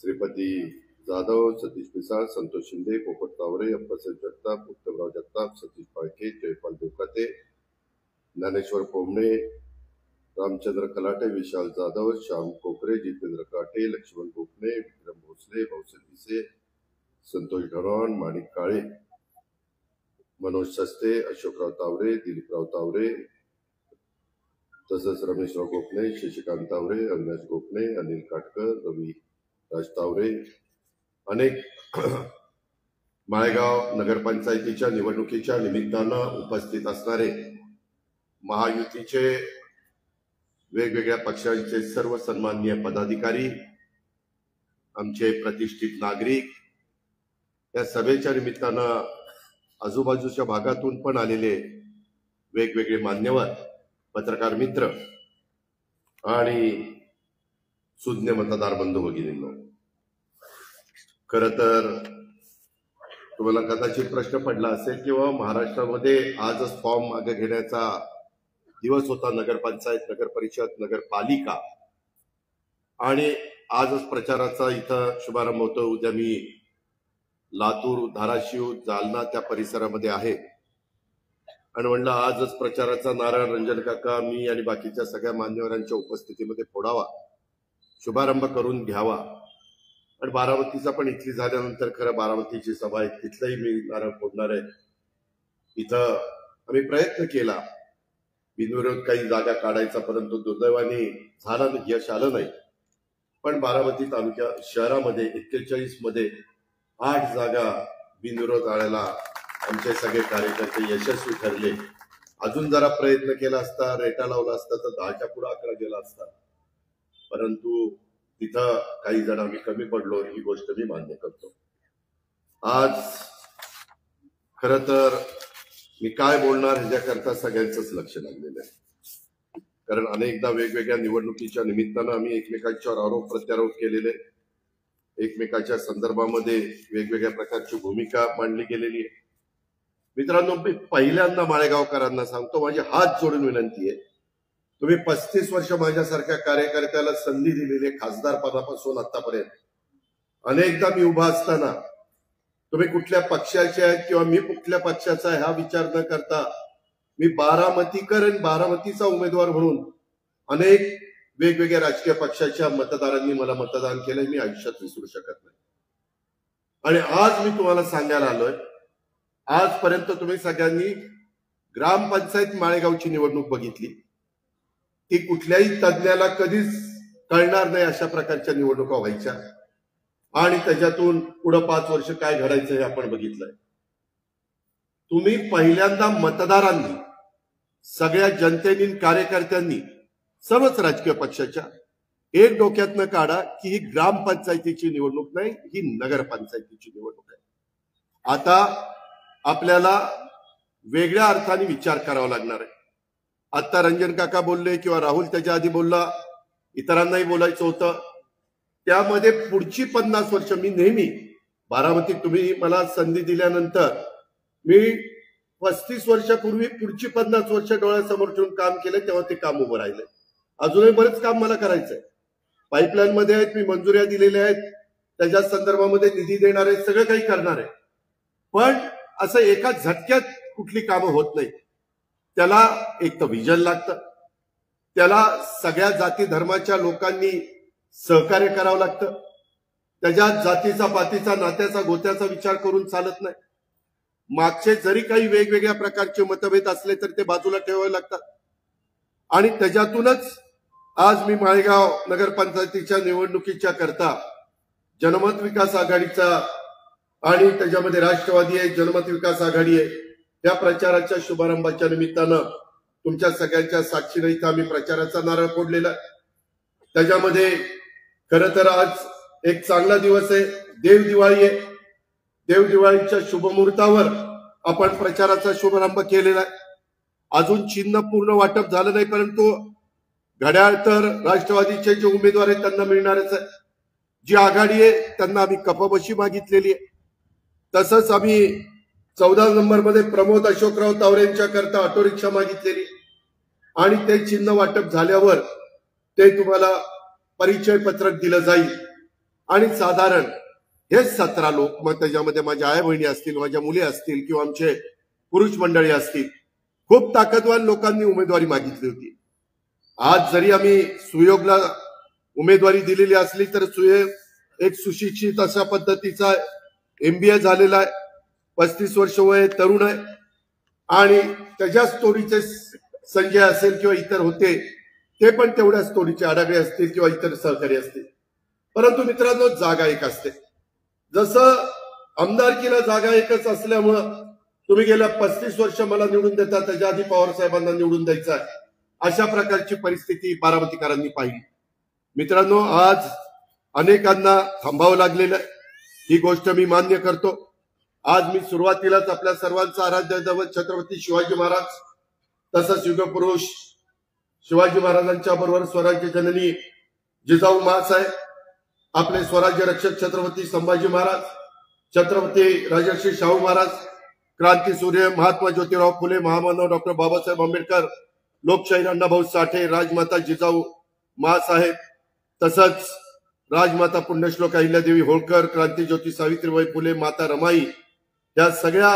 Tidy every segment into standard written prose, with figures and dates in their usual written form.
श्रीपती जाधव, सतीश पिसाळ, संतोष शिंदे, पोपट तावरे, अप्पासाहेब जगताप, उत्तमराव जगताप, सतीश पाळके, जयपाल देवकाते, ज्ञानेश्वर पोमणे, रामचंद्र कलाटे, विशाल जाधव, श्याम कोकरे, जितेंद्र काटे, लक्ष्मण गोखले, विक्रम भोसले, भाऊसाहेब पिसे, संतोष ढोरण, माणिक काळे, मनोज सस्ते, अशोकराव तावरे, दिलीपराव तावरे, तसंच रमेशराव गोखले, शशिकांत तावरे, अविनाश गोखले, अनिल काटकर, रवी राज तावरे, अनेक माळेगाव नगरपंचायतीच्या निवडणुकीच्या निमित्तानं उपस्थित असणारे महायुतीचे वेगवेगळ्या पक्षांचे सर्व सन्माननीय पदाधिकारी, आमचे प्रतिष्ठित नागरिक, या सभेच्या निमित्तानं आजूबाजूच्या भागातून पण आलेले वेगवेगळे मान्यवर, पत्रकार मित्र आणि सुज्ञ मतदार बंधू भगिनींनो, खर तर तुम्हाला कदाचित प्रश्न पडला असेल किंवा महाराष्ट्रामध्ये आजच फॉर्म मागे घेण्याचा दिवस होता, नगरपंचायत, नगरपरिषद, नगरपालिका, आणि आजच प्रचाराचा इथं शुभारंभ होतो. उद्या मी लातूर, धाराशिव, जालना त्या परिसरामध्ये आहे आणि म्हणलं आजच प्रचाराचा नारळ रंजन काका, मी आणि बाकीच्या सगळ्या मान्यवरांच्या उपस्थितीमध्ये फोडावा, शुभारंभ करून घ्यावा. आणि बारामतीचा पण इथली झाल्यानंतर खरं बारामतीची सभा आहे, तिथलाही मी नारळ फोडणार आहे. इथं आम्ही प्रयत्न केला बिनविरोध काही जागा काढायचा, परंतु दुर्दैवाने झालं, यश आलं नाही. पण बारामती तालुक्या शहरामध्ये 41 मध्ये 8 जागा बिनविरोध आणायला आमचे सगळे कार्यकर्ते यशस्वी ठरले. अजून जरा प्रयत्न केला असता, रेटा लावला असता तर 10च्या पुढे 11 गेला असता, परंतु तिथं काही जण आम्ही कमी पडलो, ही गोष्ट मी मान्य करतो. आज खर तर मी काय बोलणार ह्याच्याकरता सगळ्यांचंच लक्ष लागलेलं आहे, कारण अनेकदा वेगवेगळ्या निवडणुकीच्या निमित्तानं आम्ही एकमेकांच्यावर आरोप प्रत्यारोप केलेले, एकमेकाच्या संदर्भामध्ये वेगवेगळ्या प्रकारची भूमिका मांडली गेलेली आहे. मित्रांनो, मी पहिल्यांदा माळेगावकरांना सांगतो, माझी हात जोडून विनंती आहे, तुम्ही 35 वर्ष माझ्यासारख्या कार्यकर्त्याला संधी दिलेली आहे, खासदारपदापासून आतापर्यंत. अनेकदा मी उभा असताना तुम्ही कुठल्या पक्षाचे आहेत किंवा मी कुठल्या पक्षाचा आहे हा विचार न करता मी बारामतीकर आणि बारामतीचा उमेदवार म्हणून अनेक वेगवेगळ्या राजकीय पक्षाच्या मतदारांनी मला मतदान केलंय, मी आयुष्यात विसरू शकत नाही. आणि आज मी तुम्हाला सांगायला आलोय, आजपर्यंत तुम्ही सगळ्यांनी ग्रामपंचायत माळेगावची निवडणूक बघितली, ती कुठल्याही तज्ज्ञाला कधीच कळणार नाही अशा प्रकारच्या निवडणुका व्हायच्या, आणि त्याच्यातून पुढे 5 वर्ष काय घडायचं हे आपण बघितलंय. तुम्ही पहिल्यांदा मतदारांनी, सगळ्या जनतेनी, कार्यकर्त्यांनी, सर्वच राजकीय पक्षाच्या एक डोक्यातनं काढा की ही ग्रामपंचायतीची निवडणूक नाही, ही नगरपंचायतीची निवडणूक आहे. आता आपल्याला वेगळ्या अर्थाने विचार करावा लागणार आहे. आता रंजन काका बोलले किंवा राहुल त्याच्या आधी बोलला, इतरांनाही बोलायचं होतं, त्यामध्ये पुढची 50 वर्ष मी नेहमी बारामतीत, तुम्ही मला संधी दिल्यानंतर मी 35 वर्षापूर्वी पुढची 50 वर्ष डोळ्यासमोर ठेवून काम केलं, तेव्हा ते काम उभं राहिलंय. अजूनही बरेच काम मला करायचंय. पाईपलाईन मध्ये आहेत, मी मंजुऱ्या दिलेल्या आहेत, त्याच्या संदर्भामध्ये निधी देणार आहे, सगळं काही करणार आहे. पण असं एका झटक्यात कुठली कामं होत नाही. त्याला एक तर विजन लागतं, त्याला सगळ्या जाती धर्माच्या लोकांनी सहकार्य करावं लागतं, त्याच्यात जातीचा, पातीचा, नात्याचा, गोत्याचा विचार करून चालत नाही. मागचे जरी काही वेगवेगळ्या प्रकारचे मतभेद असले तर ते बाजूला ठेवावे लागतात. आणि त्याच्यातूनच आज मी माळेगाव नगरपंचायतीच्या निवडणुकीच्या करता जनमत विकास आघाडीचा आणि त्याच्यामध्ये राष्ट्रवादी आहे, जनमत विकास आघाडी आहे, त्या प्रचाराच्या शुभारंभाच्या निमित्तानं तुमच्या सगळ्यांच्या साक्षीने इथं आम्ही प्रचाराचा नारळ फोडलेला आहे. त्याच्यामध्ये खरं तर आज एक चांगला दिवस आहे, देव दिवाळी आहे. देव दिवाळीच्या शुभमुहूर्तावर आपण प्रचाराचा शुभारंभ केलेला आहे. अजून चिन्ह पूर्ण वाटप झालं नाही, परंतु घड्याळ तर राष्ट्रवादीचे जे उमेदवार आहेत त्यांना मिळणारच आहे. जी आघाडी आहे त्यांना आम्ही कपाबशी मागितलेली आहे. तसंच आम्ही 14 नंबरमध्ये प्रमोद अशोकराव तावरेंच्या करता ऑटो रिक्षा मागितलेली, आणि ते चिन्ह वाटप झाल्यावर ते तुम्हाला परिचय पत्रक दिलं जाईल. आणि साधारण हे 17 लोक, मग त्याच्यामध्ये माझ्या आई बहिणी असतील, माझ्या मुली असतील किंवा आमचे पुरुष मंडळी असतील, खूप ताकदवान लोकांनी उमेदवारी मागितली होती. आज जरी आम्ही सुयोगला उमेदवारी दिलेली असली तर सुयोग एक सुशिक्षित अशा पद्धतीचा MBA झालेला आहे, 35 वर्ष वय, तरुण आहे आणि त्याच्याच तोडीचे संजय असेल किंवा इतर होते ते पण तेवढ्याच तोडीचे आडागळे असतील किंवा इतर सहकारी असतील. परंतु मित्रांनो, जागा एक असते. जसं आमदारकीला जागा एकच असल्यामुळं तुम्ही गेल्या 35 वर्ष मला निवडून देता, त्याच्या आधी पवार साहेबांना निवडून द्यायचा आहे, अशा प्रकारची परिस्थिती बारामतीकरांनी पाहिली. मित्रांनो, आज अनेकांना थांबावं लागलेलं आहे, ही गोष्ट मी मान्य करतो. आज मी सुरुवातीलाच आपल्या सर्वांचा आराध्य दैवत छत्रपती शिवाजी महाराज, तसंच युगपुरुष शिवाजी महाराजांच्या बरोबर स्वराज्य जननी जिजाऊ माँसाहेब, आपले स्वराज्य रक्षक छत्रपती संभाजी महाराज, छत्रपती राजर्षी शाहू महाराज, क्रांती सूर्य महात्मा ज्योतिराव फुले, महामानव डॉक्टर बाबासाहेब आंबेडकर, लोकशाहीर अण्णाभाऊ साठे, राजमाता जिजाऊ माँसाहेब, तसंच राजमाता पुण्यश्लोक अहिल्यादेवी होळकर, क्रांतीज्योती सावित्रीबाई फुले, माता रमाई, या सगळ्या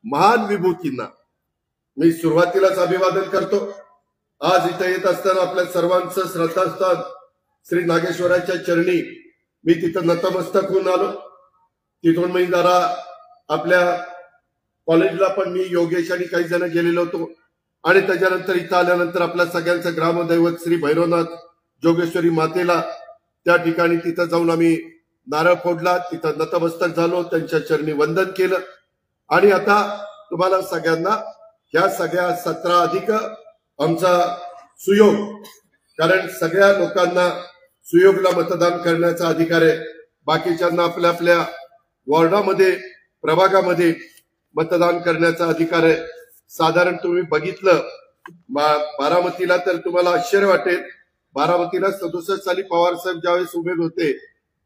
महान विभूतींना मी सुरुवातीलाच अभिवादन करतो. आज इथे येत असताना आपल्या सर्वांचं श्रद्धास्थान श्री नागेश्वराच्या चरणी मी तिथं नतमस्तक होऊन आलो. तिथून मी जरा आपल्या कॉलेजला पण मी योगेश आणि काही जण गेलेलो होतो आणि त्याच्यानंतर इथं आल्यानंतर आपल्या सगळ्यांचं ग्रामदैवत श्री भैरवनाथ जोगेश्वरी मातेला त्या ठिकाणी तिथं जाऊन आम्ही नारळ फोडला, तिथं नतमस्तक झालो, त्यांच्या चरणी वंदन केलं. आणि आता तुम्हाला सगळ्यांना ह्या सगळ्या 17 अधिक आमचा सुयोग, कारण सगळ्या लोकांना सुयोगला मतदान करण्याचा अधिकार आहे. बाकीच्यांना आपल्या आपल्या वॉर्डामध्ये प्रभागामध्ये मतदान करण्याचा अधिकार आहे. साधारण तुम्ही बघितलं बारामतीला तर तुम्हाला आश्चर्य वाटेल, बारामतीला 67 साली पवार साहेब ज्यावेळेस उभे होते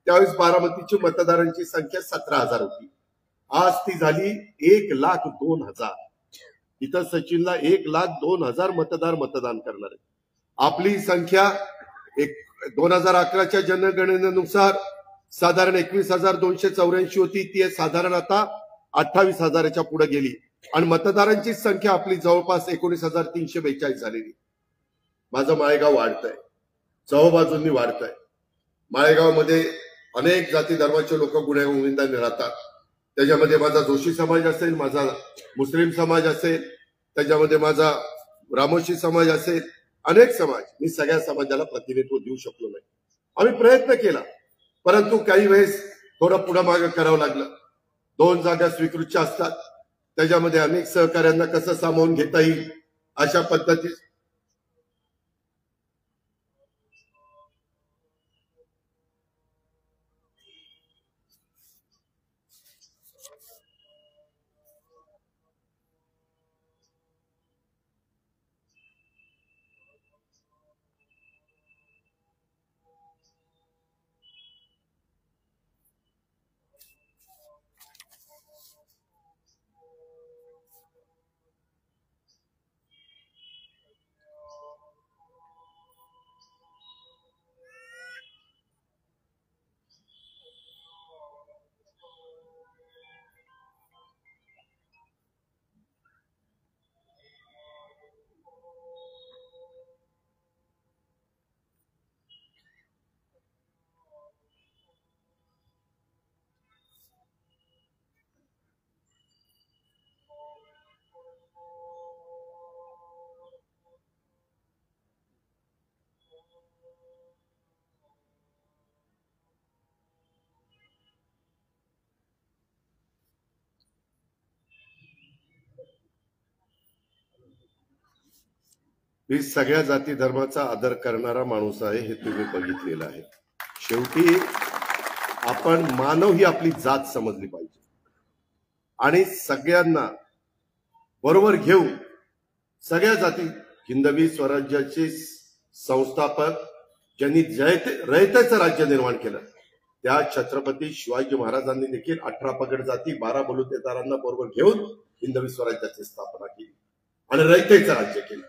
त्यावेळेस बारामतीची मतदारांची संख्या 17,000 होती. आज ती झाली 1,02,000. इथं सचिनला 1,02,000 मतदान करणार आहे. आपली संख्या 2011च्या जनगणनेनुसार साधारण 21,284 होती, ती साधारण आता 28,000च्या पुढे गेली आणि मतदारांची संख्या आपली जवळपास 19,342 झालेली. माझं माळेगाव वाढत आहे, चहूबाजूंनी वाढत आहे. माळेगावमध्ये अनेक जाती धर्माचे लोक गुन्हे गोविंदाने राहतात. त्याच्यामध्ये माझा जोशी समाज असेल, माझा मुस्लिम समाज असेल, त्याच्यामध्ये माझा रामोशी समाज असेल, अनेक समाज. मी सगळ्या समाजाला प्रतिनिधित्व देऊ शकलो नाही. आम्ही प्रयत्न केला, परंतु काही वेळेस थोडं पुढं मागं करावं लागलं. 2 जागा स्वीकृतच्या असतात, त्याच्यामध्ये अनेक सहकार्यांना कसं सामावून घेता येईल अशा पद्धतीत मी सगळ्या जाती धर्माचा आदर करणारा माणूस आहे, हे तुम्ही बघितलेलं आहे. शेवटी आपण मानव ही आपली जात समजली पाहिजे आणि सगळ्यांना बरोबर घेऊन सगळ्या जाती. हिंदवी स्वराज्याचे संस्थापक ज्यांनी रयतेचं राज्य निर्माण केलं त्या छत्रपती शिवाजी महाराजांनी देखील 18 पगड जाती 12 बलुतेदारांना बरोबर घेऊन हिंदवी स्वराज्याची स्थापना केली आणि रयतेचं राज्य केलं.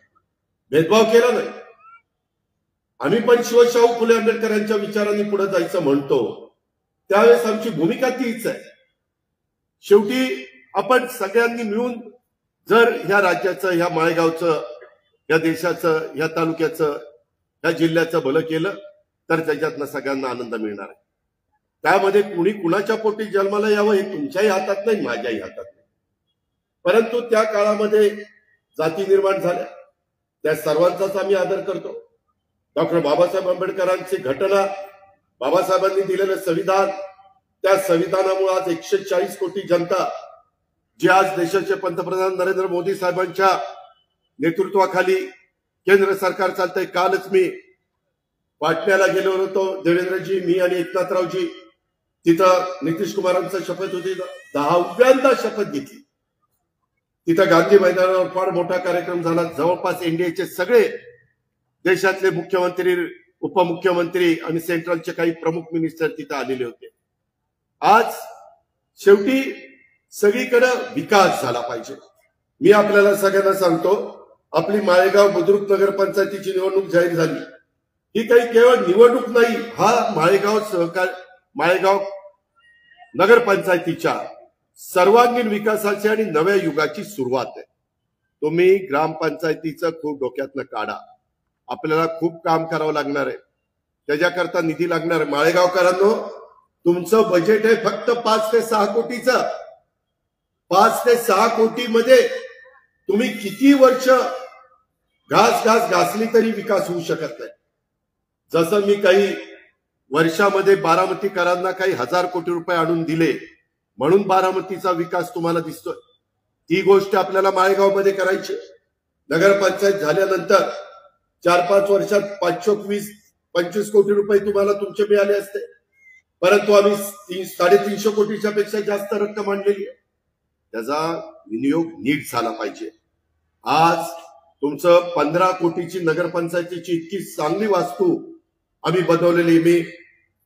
भेदभाव केला नाही. आम्ही पण शिवशाहू फुले आंबेडकरांच्या विचारांनी पुढे जायचं म्हणतो, त्यावेळेस आमची भूमिका तीच आहे. शेवटी आपण सगळ्यांनी मिळून जर ह्या राज्याचं, ह्या माळेगावचं, या देशाचं, ह्या तालुक्याचं, ह्या जिल्ह्याचं भलं केलं तर त्याच्यातनं सगळ्यांना आनंद मिळणार आहे. त्यामध्ये कुणी कुणाच्या पोटी जन्माला यावं हे तुमच्याही हातात नाही, माझ्याही हातात नाही. परंतु त्या काळामध्ये जाती निर्माण झाल्या, त्या सर्वांचाच आम्ही आदर करतो. डॉक्टर बाबासाहेब आंबेडकरांची घटना, बाबासाहेबांनी दिलेलं संविधान, त्या संविधानामुळे आज 140 कोटी जनता, जे आज देशाचे पंतप्रधान नरेंद्र मोदी साहेबांच्या नेतृत्वाखाली केंद्र सरकार चालतंय. कालच मी पाटण्याला गेलो होतो, देवेंद्रजी, मी आणि एकनाथरावजी. तिथं नितीश कुमारांचं शपथ होती, 10व्यांदा शपथ घेतली. तिथं गांधी मैदानावर फार मोठा कार्यक्रम झाला. जवळपास एनडीएचे सगळे देशातले मुख्यमंत्री, उपमुख्यमंत्री आणि सेंट्रलचे काही प्रमुख मिनिस्टर तिथं आलेले होते. आज शेवटी सगळीकडे विकास झाला पाहिजे. मी आपल्याला सगळ्यांना सांगतो, आपली माळेगाव बुद्रुक नगरपंचायतीची निवडणूक जाहीर झाली. ही काही केवळ निवडणूक नाही, हा माळेगाव नगरपंचायतीच्या सर्वांगीण विकासाची आणि नव्या युगाची सुरुवात आहे. तुम्ही ग्रामपंचायतीचं खूप डोक्यातनं काढा. आपल्याला खूप काम करावं लागणार आहे, त्याच्याकरता निधी लागणार आहे. माळेगावकरांनो, तुमचं बजेट आहे फक्त 5 ते 6 कोटीचं. 5 ते 6 कोटीमध्ये तुम्ही किती वर्ष घास घासली तरी विकास होऊ शकत नाही. जसं मी काही वर्षामध्ये बारामतीकरांना काही 1000 कोटी रुपये आणून दिले म्हणून बारामतीचा विकास तुम्हाला दिसतोय, ती गोष्ट आपल्याला माळेगावमध्ये करायची. नगरपंचायत झाल्यानंतर 4-5 वर्षात 525 कोटी रुपये तुम्हाला तुमचे मिळाले असते, परंतु आम्ही 350 कोटीच्या पेक्षा जास्त रक्कम आणलेली आहे. त्याचा विनियोग नीट झाला पाहिजे. आज तुमचं 15 कोटीची नगरपंचायतीची इतकी चांगली वास्तू आम्ही बनवलेली. मी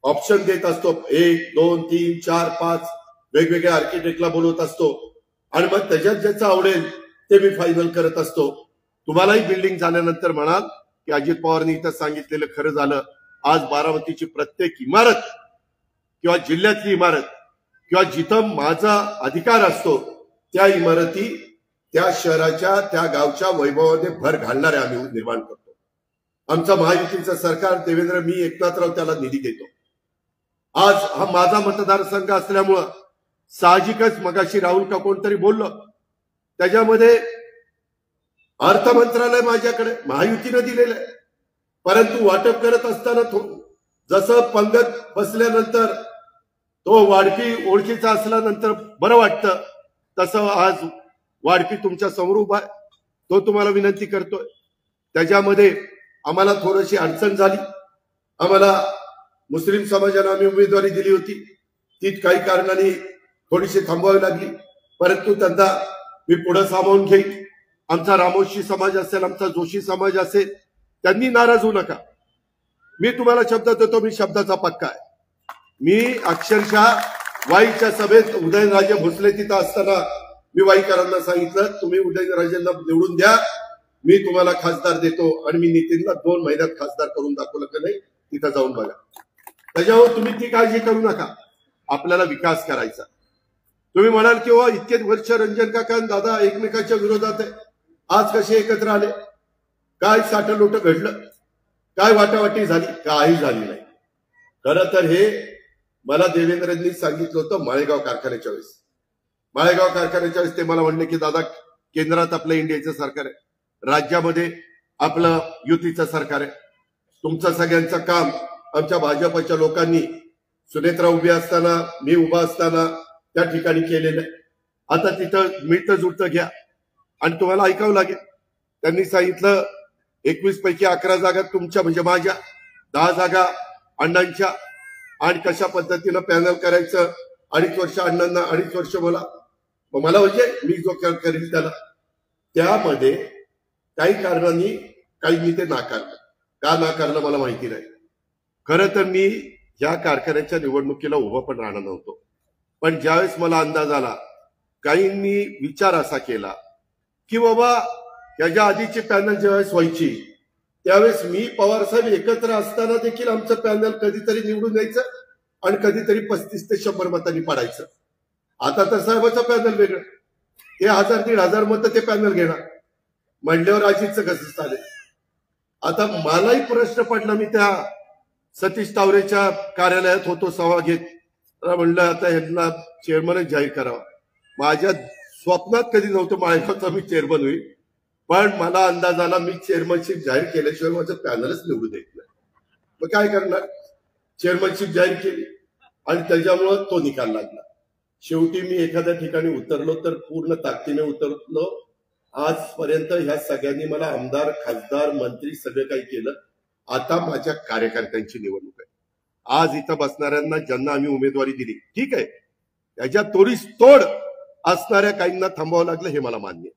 ऑप्शन देत असतो, 1, 2, 3, 4, 5 वेगवेगळ्या आर्किटेक्टला बोलवत असतो आणि मग त्याच्यात ज्याचं आवडेल ते मी फायनल करत असतो. तुम्हालाही बिल्डिंग झाल्यानंतर म्हणाल की अजित पवारांनी इथं सांगितलेलं खरं झालं. आज बारामतीची प्रत्येक इमारत किंवा जिल्ह्यातली इमारत किंवा जिथं माझा अधिकार असतो त्या इमारती त्या शहराच्या, त्या गावच्या वैभवाने भर घालणारे आम्ही निर्माण करतो. आमचं महायुतीचं सरकार, देवेंद्र, मी, एकनाथराव त्याला निधी देतो. आज हा माझा मतदारसंघ असल्यामुळं साहजिकच मगाशी राहुल का कोणतरी बोललो, त्याच्यामध्ये अर्थ मंत्रालय माझ्याकडे महायुतीनं दिलेलं आहे. परंतु वाटप करत असताना जसं पंगत बसल्यानंतर तो वाढपी ओळखीचा असल्यानंतर बरं वाटतं, तसं आज वाढपी तुमच्या समोर उभा आहे, तो तुम्हाला विनंती करतोय. त्याच्यामध्ये आम्हाला थोडीशी अडचण झाली. आम्हाला मुस्लिम समाजाला आम्ही उमेदवारी दिली होती, ती काही कारणाने थोडीशी थांबवावी लागली, परंतु त्यांना मी पुढे सामावून घेईन. आमचा रामोशी समाज असेल, आमचा जोशी समाज असेल, त्यांनी नाराज होऊ नका. मी तुम्हाला शब्द देतो, मी शब्दाचा पक्का आहे. मी अक्षरशः वाईच्या सभेत उदयनराजे भोसले तिथं असताना मी वाईकरांना सांगितलं, तुम्ही उदयनराजेंना निवडून द्या, मी तुम्हाला खासदार देतो. आणि मी नितीनला 2 महिन्यात खासदार करून दाखवलं का नाही, तिथं जाऊन बघा. त्याच्यावर तुम्ही ती काळजी करू नका, आपल्याला विकास करायचा. तुम्ही म्हणाल की इतके वर्ष रंजन काका आणि दादा एकमेकाच्या विरोधात आहे, आज कसे एकत्र आले, काय साठलोट घडलं, काय वाटावाटी झाली, काही झाली नाही. खरं तर हे मला देवेंद्रजींनी सांगितलं होतं माळेगाव कारखान्याच्या वेळेस. माळेगाव कारखान्याच्या वेळेस ते मला म्हणले की दादा, केंद्रात आपलं इंडियाचं सरकार आहे, राज्यामध्ये आपलं युतीचं सरकार आहे, तुमचं सगळ्यांचं काम आमच्या भाजपच्या लोकांनी सुनेत्रा उभी असताना, मी उभा असताना त्या ठिकाणी केलेलं आहे. आता तिथं मिळतं जुळतं घ्या आणि तुम्हाला ऐकावं लागेल. त्यांनी सांगितलं 21 पैकी 11 जागा तुमच्या म्हणजे माझ्या, 10 जागा अण्णांच्या, आणि कशा पद्धतीनं पॅनल करायचं, 2.5 वर्ष अण्णांना, 2.5 वर्ष मला म्हणजे मी जो करेल त्याला. त्यामध्ये काही कारणांनी काही मी ते नाकारलं. का नाकारलं मला माहिती नाही. खरं तर मी या कारखान्याच्या निवडणुकीला उभं पण राहणार नव्हतो, पण ज्यावेळेस मला अंदाज आला, काहींनी विचार असा केला की बाबा याच्या आधीची पॅनल ज्यावेळेस व्हायची त्यावेळेस मी पवार साहेब एकत्र असताना देखील आमचं पॅनल कधीतरी निवडून यायचं आणि कधीतरी 35 ते 100 मतांनी पाडायचं. आता तर साहेबाचं पॅनल वेगळं, हे 1000-1500 मतं ते पॅनल घेणार म्हणल्यावर अजितचं कसं चालेल. आता मलाही प्रश्न पडला, मी त्या सतीश तावरेच्या कार्यालयात होतो सभा घेत, म्हणलं आता ह्यांना चेअरमनच जाहीर करावा. माझ्या स्वप्नात कधी नव्हतं माळेगावचा मी चेअरमन होईल, पण मला अंदाज आला मी चेअरमनशिप जाहीर केल्याशिवाय माझं पॅनलच निवडू देत नाही. मग काय करणार, चेअरमनशिप जाहीर केली आणि त्याच्यामुळं तो निकाल लागला. शेवटी मी एखाद्या ठिकाणी उतरलो तर पूर्ण ताकदीने उतरलो. आजपर्यंत ह्या सगळ्यांनी मला आमदार, खासदार, मंत्री सगळं काही केलं. आता माझ्या कार्यकर्त्यांची निवडणूक आहे. आज इथं बसणाऱ्यांना ज्यांना आम्ही उमेदवारी दिली, ठीक आहे, त्याच्या तोडीस तोड असणाऱ्या काहींना थांबावं लागलं हे मला मान्य आहे.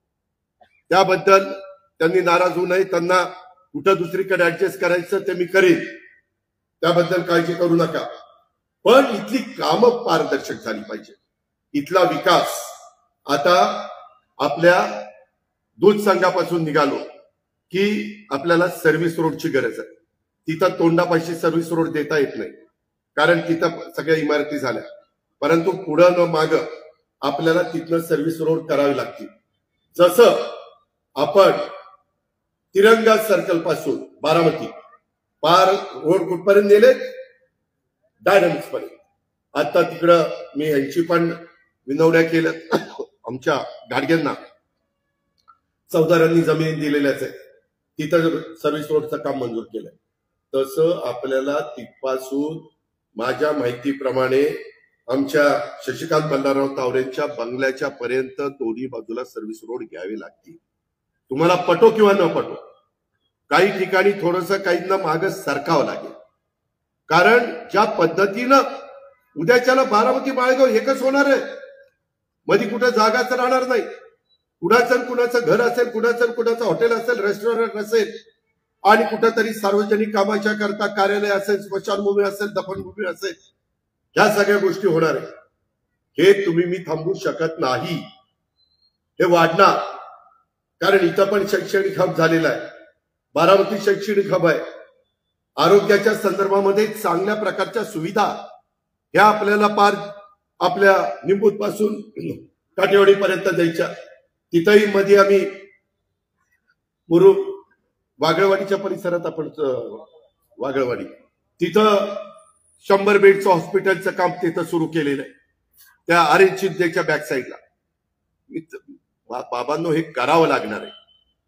त्याबद्दल त्यांनी नाराज होऊ नये, त्यांना कुठं दुसरीकडे ऍडजस्ट करायचं ते मी करेन, त्याबद्दल काळजी करू नका. पण इथली कामं पारदर्शक झाली पाहिजे. इथला विकास, आता आपल्या दूध संघापासून निघालो की आपल्याला सर्व्हिस रोडची गरज आहे. तिथं तोंडापाशी सर्व्हिस रोड देता येत नाही, कारण तिथं सगळ्या इमारती झाल्या. परंतु पुढं न माग आपल्याला तिथनं सर्व्हिस रोड करावी लागतील. जसं आपण तिरंगा सर्कल पासून बारामती पार रोड कुठपर्यंत नेले, डायनामिक्स पर्यंत. आता तिकडं मी ह्यांची पण विनवण्या केल्या, आमच्या गाडग्यांना 14 जमीन दिलेल्याच आहे, तिथं सर्व्हिस रोडचं काम मंजूर केलंय. तसं आपल्याला तिथपासून माझ्या माहितीप्रमाणे आमच्या शशिकांत बल्लारराव तावरेंच्या बंगल्याच्या पर्यंत दोन्ही बाजूला सर्व्हिस रोड घ्यावे लागतील. तुम्हाला पटो किंवा न पटो, काही ठिकाणी थोडंसं काहींना मागं सरकावं लागेल. कारण ज्या पद्धतीनं उद्याच्याला बारामती माळेगाव एकच होणार आहे, मध्ये कुठं जागाच राहणार नाही. कुणाचं घर असेल, कुणाचं हॉटेल असेल, रेस्टॉरंट असेल, आणि कुठंतरी सार्वजनिक कामाच्या करता कार्यालय असेल, स्मशानभूमी असेल, दफनभूमी असेल, ह्या सगळ्या गोष्टी होणार आहे. हे तुम्ही मी थांबवू शकत नाही, हे वाढणार. कारण इथं पण शैक्षणिक हब झालेला आहे, बारामती शैक्षणिक हब आहे. आरोग्याच्या संदर्भामध्ये चांगल्या प्रकारच्या सुविधा ह्या आपल्याला पार आपल्या निंबूत पासून काटेवाडीपर्यंत द्यायच्या. तिथंही मध्ये आम्ही मुरुम वागळवाडीच्या परिसरात, आपण वागळवाडी तिथं 100 बेडचं हॉस्पिटलचं काम तिथं सुरू केलेलं आहे, त्या आर्यन शिंदेच्या बॅक साईडला. बाबांनो, हे करावं लागणार आहे.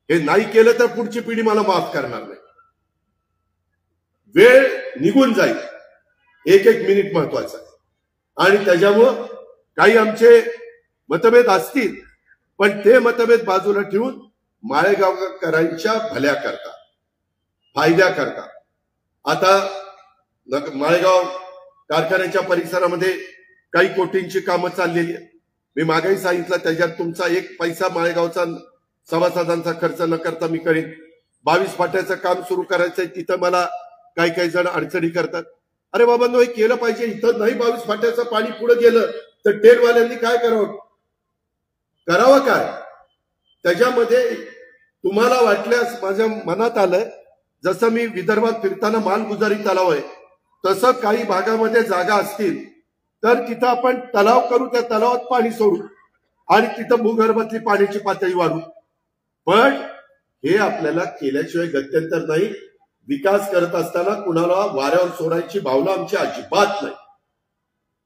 हे नाही केलं तर पुढची पिढी मला माफ करणार नाही. वेळ निघून जाईल, एक मिनिट महत्वाचा आहे. आणि त्याच्यामुळं काही आमचे मतभेद असतील, पण ते मतभेद बाजूला ठेवून माळेगावकरांच्या भल्या करता, फायद्या करता. आता माळेगाव कारखान्याच्या परिसरामध्ये काही कोटींची कामं चाललेली आहे. मी मागेही सांगितलं, त्याच्यात तुमचा 1 पैसा माळेगावचा सभासदांचा खर्च न करता मी करीन. 22 फाट्याचं काम सुरू करायचंय, तिथं मला काही जण अडचणी करतात. अरे बाबांनो, हे केलं पाहिजे. इथं नाही 22 फाट्याचं पाणी पुढे गेलं तर टेलवाल्यांनी काय करावं काय? त्याच्यामध्ये तुम्हाला वाटल्यास माझ्या मनात आलं, जसं मी विदर्भात फिरताना मालगुजारी तलाव आहे, तसं काही भागामध्ये जागा असतील तर तिथं आपण तलाव करू, त्या तलावात पाणी सोडू आणि तिथं भूगर्भातली पाण्याची पातळी वाढू. पण हे आपल्याला केल्याशिवाय गत्यंतर नाही. विकास करत असताना कुणाला वाऱ्यावर सोडायची भावना आमची अजिबात नाही.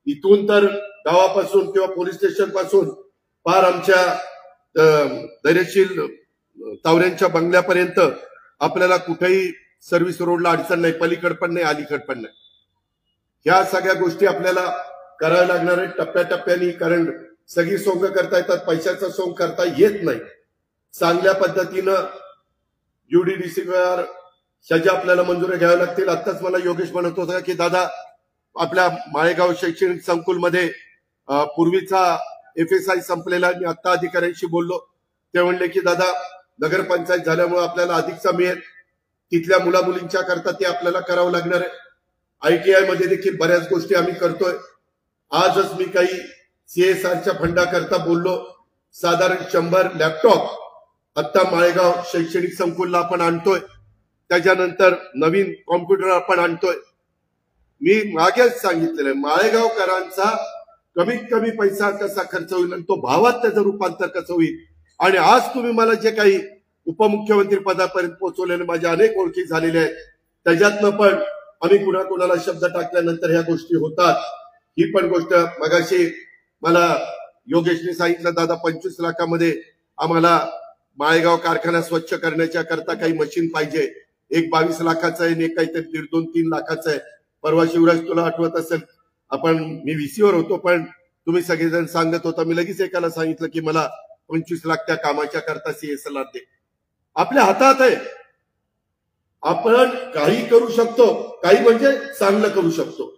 इथून तर गावापासून किंवा पोलीस स्टेशन पासून पार आमच्या धैर्यशील तावऱ्यांच्या बंगल्यापर्यंत आपल्याला कुठेही सर्व्हिस रोडला अडचण नाही, पलीकड पण नाही, अलीकड पण नाही. ह्या सगळ्या गोष्टी आपल्याला कराव्या लागणार आहे टप्प्याटप्प्याने. कारण सगळी सोंग करता येतात, पैशाचा सोंग करता येत नाही. चांगल्या पद्धतीनं युडीडीसीवर सजा आपल्याला मंजुरी घ्याव्या लागतील. आत्ताच मला योगेश म्हणत होता की दादा, आपल्या माळेगाव शैक्षणिक संकुलमध्ये पूर्वीचा FSI संपलेला. मी आता अधिकाऱ्यांशी बोललो, ते म्हणले की दादा, नगरपंचायत झाल्यामुळे आपल्याला अधिकचा मिळेल, तिथल्या मुला मुलींच्या करता ते आपल्याला करावं लागणार आहे. ITI मध्ये देखील बऱ्याच गोष्टी आम्ही करतोय. आजच मी काही CSRच्या फंडाकरता बोललो. साधारण 100 लॅपटॉप आता माळेगाव शैक्षणिक संकुलला आपण आणतोय. त्याच्यानंतर नवीन कॉम्प्युटर आपण आणतोय. मी मागेच सांगितलेलं आहे, माळेगावकरांचा कमीत कमी पैसा कसा खर्च होईल आणि तो भावात त्याचं रूपांतर कसं होईल. आणि आज तुम्ही मला जे काही उपमुख्यमंत्री पदापर्यंत पोहोचवलेले माझ्या अनेक ओळखी झालेल्या आहेत, त्याच्यातनं पण आम्ही कुणाला शब्द टाकल्यानंतर ह्या गोष्टी होतात. ही पण गोष्ट मगाशी मला योगेशने सांगितलं, दादा 25 लाखामध्ये आम्हाला माळेगाव कारखाना स्वच्छ करण्याच्या करता काही मशीन पाहिजे. एक 22 लाखाचं आहे आणि एक काहीतरी 1.5-3 लाखाचं आहे. परवा शिवराज तुला आठवत असेल, मी व्हीसीवर होतो पण तुम्ही सगळेजण सांगत होता, मी लगेच एकाला सांगितलं की मला 25 लाख त्या कामाच्या करता सीएसएलआर दे. आपल्या हातात आहे, आपण काही करू शकतो, काही म्हणजे चांगलं करू शकतो.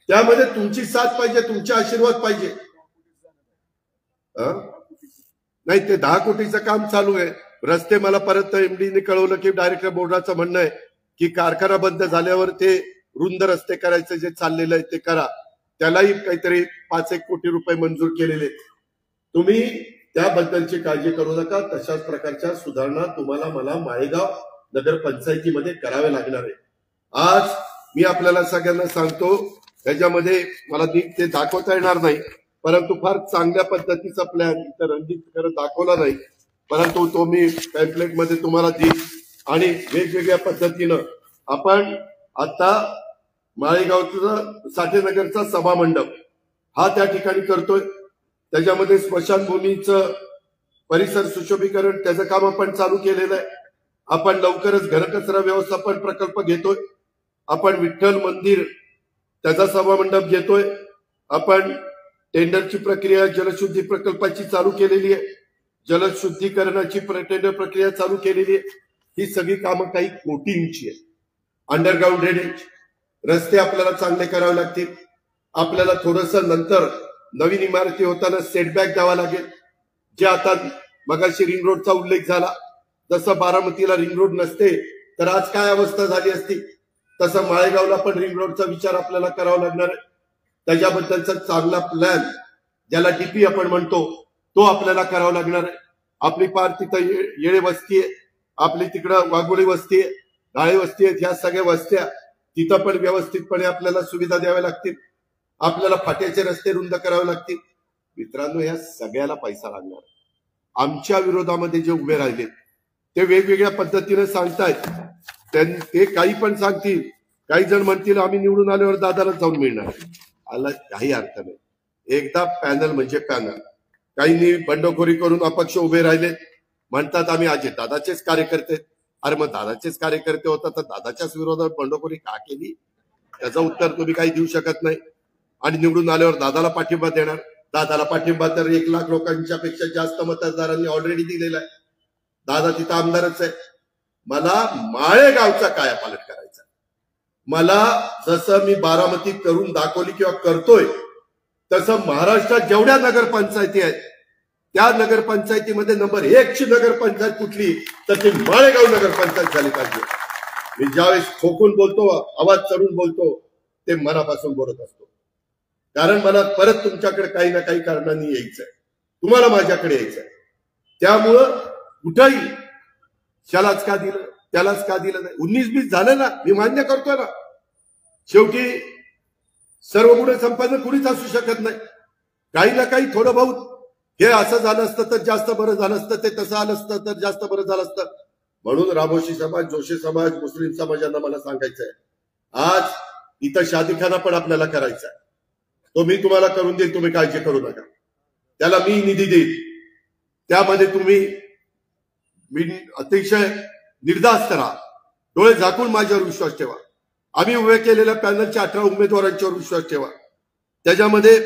त्यामध्ये तुमची साथ पाहिजे, तुमचे आशीर्वाद पाहिजे. नाही, ते 10 कोटीचं काम चालू आहे. रस्ते मला परत एमडीने कळवलं की डायरेक्टर बोर्डाचं म्हणणं आहे की कारखाना बंद झाल्यावर ते रुंद रस्ते करायचं जे चाललेलं आहे ते करा. त्यालाही काहीतरी 5-1 कोटी रुपये मंजूर केलेले. तुम्ही त्याबद्दलची काळजी करू नका. तशाच प्रकारच्या सुधारणा तुम्हाला मला माळेगाव नगरपंचायतीमध्ये कराव्या लागणार आहे. आज मी आपल्याला सगळ्यांना सांगतो, त्याच्यामध्ये मला नीट ते दाखवता येणार नाही, परंतु फार चांगल्या पद्धतीचा प्लॅन इतर रणजित करत दाखवला नाही, परंतु तो मी पॅम्पलेट मध्ये तुम्हाला देईन. आणि वेगवेगळ्या पद्धतीनं आपण आता माळेगावचा साठेनगरचा सभा मंडप हा त्या ठिकाणी करतोय. त्याच्यामध्ये स्मशानभूमीचं परिसर सुशोभीकरण त्याचं काम आपण चालू केलेलं आहे. आपण लवकरच घनकचरा व्यवस्थापन प्रकल्प घेतोय. आपण विठ्ठल मंदिर त्याचा सभा मंडप घेतोय. आपण टेंडरची प्रक्रिया जलशुद्धी प्रकल्पाची चालू केलेली आहे. जलशुद्धीकरणाची टेंडर प्रक्रिया चालू केलेली आहे. ही सगळी कामं काही कोटींची आहे. अंडरग्राऊंड ड्रेनेज, रस्ते आपल्याला चांगले करावे लागतील. आपल्याला थोडंसं नंतर नवीन इमारती होताना सेटबॅक द्यावा लागेल. जे आता मगाशी रिंग रोडचा उल्लेख झाला, जसं बारामतीला रिंग रोड नसते तर आज काय अवस्था झाली असती, तसं माळेगावला पण रिंग रोडचा विचार आपल्याला करावा लागणार आहे. त्याच्याबद्दलचा चांगला प्लॅन, ज्याला डीपी आपण म्हणतो, तो आपल्याला करावा लागणार आहे. आपली पार तिथं येळे वस्ती आहे, आपली तिकडं वाघोळी वस्ती आहे, डाळे वस्ती आहेत. ह्या सगळ्या वस्त्या तिथं पण व्यवस्थितपणे आपल्याला सुविधा द्याव्या लागतील. आपल्याला फाट्याचे रस्ते रुंद करावे लागतील. मित्रांनो, ह्या सगळ्याला पैसा लागणार. आमच्या विरोधामध्ये जे उभे राहिले ते वेगवेगळ्या पद्धतीने सांगतायत. ते काही पण सांगतील. काही जण म्हणतील आम्ही निवडून आल्यावर दादाला जाऊन मिळणार. आला काही अर्थ नाही. एकदा पॅनल म्हणजे पॅनल. काहींनी बंडखोरी करून अपक्ष उभे राहिले, म्हणतात आम्ही अजित दादाचेच कार्यकर्ते. अरे मग दादाचेच कार्यकर्ते होता तर दादाच्याच विरोधात बंडखोरी का केली? त्याचं उत्तर तुम्ही काही देऊ शकत नाही. आणि निवडून आल्यावर दादाला पाठिंबा देणार. दादाला पाठिंबा तर 1 लाख लोकांच्या पेक्षा जास्त मतदारांनी ऑलरेडी दिलेला आहे. दादा तिथं आमदारच आहे. मला माळेगावचा कायापालट करायचा. मला जसं मी बारामती करून दाखवली किंवा करतोय, तसं महाराष्ट्रात जेवढ्या नगरपंचायती आहेत त्या नगरपंचायतीमध्ये नंबर 1 ची नगरपंचायत कुठली तर ती माळेगाव नगरपंचायत झाली पाहिजे. मी ज्यावेळेस ठोकून बोलतो, आवाज चढून बोलतो, ते मनापासून बोलत असतो. कारण मला परत तुमच्याकडे काही ना काही कारणांनी यायचंय, तुम्हाला माझ्याकडे यायचंय. त्यामुळं कुठंही त्यालाच का दिलं, त्यालाच का दिलं नाही. 19-20 झालं ना, मी मान्य करतोय ना. शेवटी सर्व गुण संपादन कुणीच असू शकत नाही. काही ना काही थोडं बहुत हे असं झालं असतं तर जास्त बरं झालं असतं, ते तसं आलं असतं तर जास्त बरं झालं असतं. म्हणून रामोशी समाज, जोशी समाज, मुस्लिम समाजांना मला सांगायचंय, आज इथं शादीखाना पण आपल्याला करायचा आहे. तो मी तुम्हाला करून देईन, तुम्ही काळजी करू नका. त्याला मी निधी देईन. त्यामध्ये तुम्ही अतिशय निर्धास्त राहा. डोळे झाकून माझ्यावर विश्वास ठेवा. आम्ही उभे केलेल्या पॅनलच्या 18 उमेदवारांच्यावर विश्वास ठेवा. त्याच्यामध्ये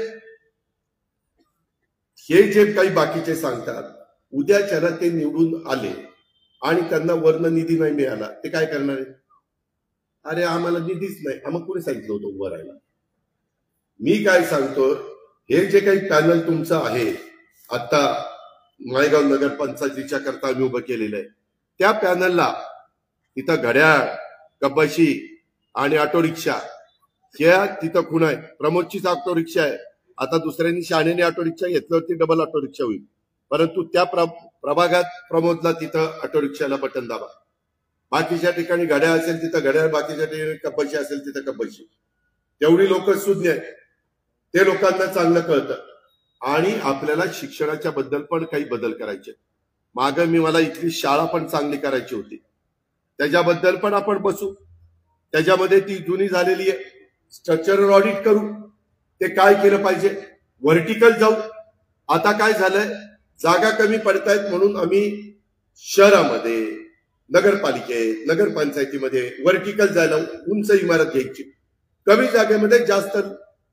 हे जे काही बाकीचे सांगतात, उद्याच्याला ते निवडून आले आणि त्यांना वर्ण निधी नाही मिळाला, ते काय करणार आहे? अरे आम्हाला निधीच नाही, आम्हाला कोणी सांगितलं होतं उभं राहायला? मी काय सांगतो, हे जे काही पॅनल तुमचं आहे आता माळेगाव नगरपंचायतीच्या करता आम्ही उभं केलेलं आहे, त्या पॅनलला तिथं घड्याळ, कपाशी आणि ऑटो रिक्षा या तिथं खूण आहे. प्रमोदचीच ऑटो रिक्षा आहे. आता दुसऱ्यांनी शहाण्याने ऑटो रिक्षा घेतल्यावरती डबल ऑटो रिक्षा होईल. परंतु त्या प्रभागात प्रमोदला तिथं ऑटो रिक्षाला बटन दाबा. बाकीच्या ठिकाणी घड्याळ असेल तिथं घड्याळ, बाकीच्या ठिकाणी कपाशी असेल तिथं कपाशी. तेवढी लोक सुज्ञ आहेत, ते लोकांना चांगलं कळतं. आणि आपल्याला शिक्षणाच्या बद्दल पण काही बदल करायचे. मागं मला इथली शाळा पण चांगली करायची होती, त्याच्याबद्दल पण आपण बसू. त्याच्यामध्ये ती जुनी झालेली आहे, स्ट्रक्चरल ऑडिट करू, ते काय केलं पाहिजे, व्हर्टिकल जाऊ. आता काय झालंय, जागा कमी पडतायत म्हणून आम्ही शहरामध्ये, नगरपालिकेत, नगरपंचायतीमध्ये व्हर्टिकल जायला, उंच इमारत घ्यायची, कमी जागेमध्ये जास्त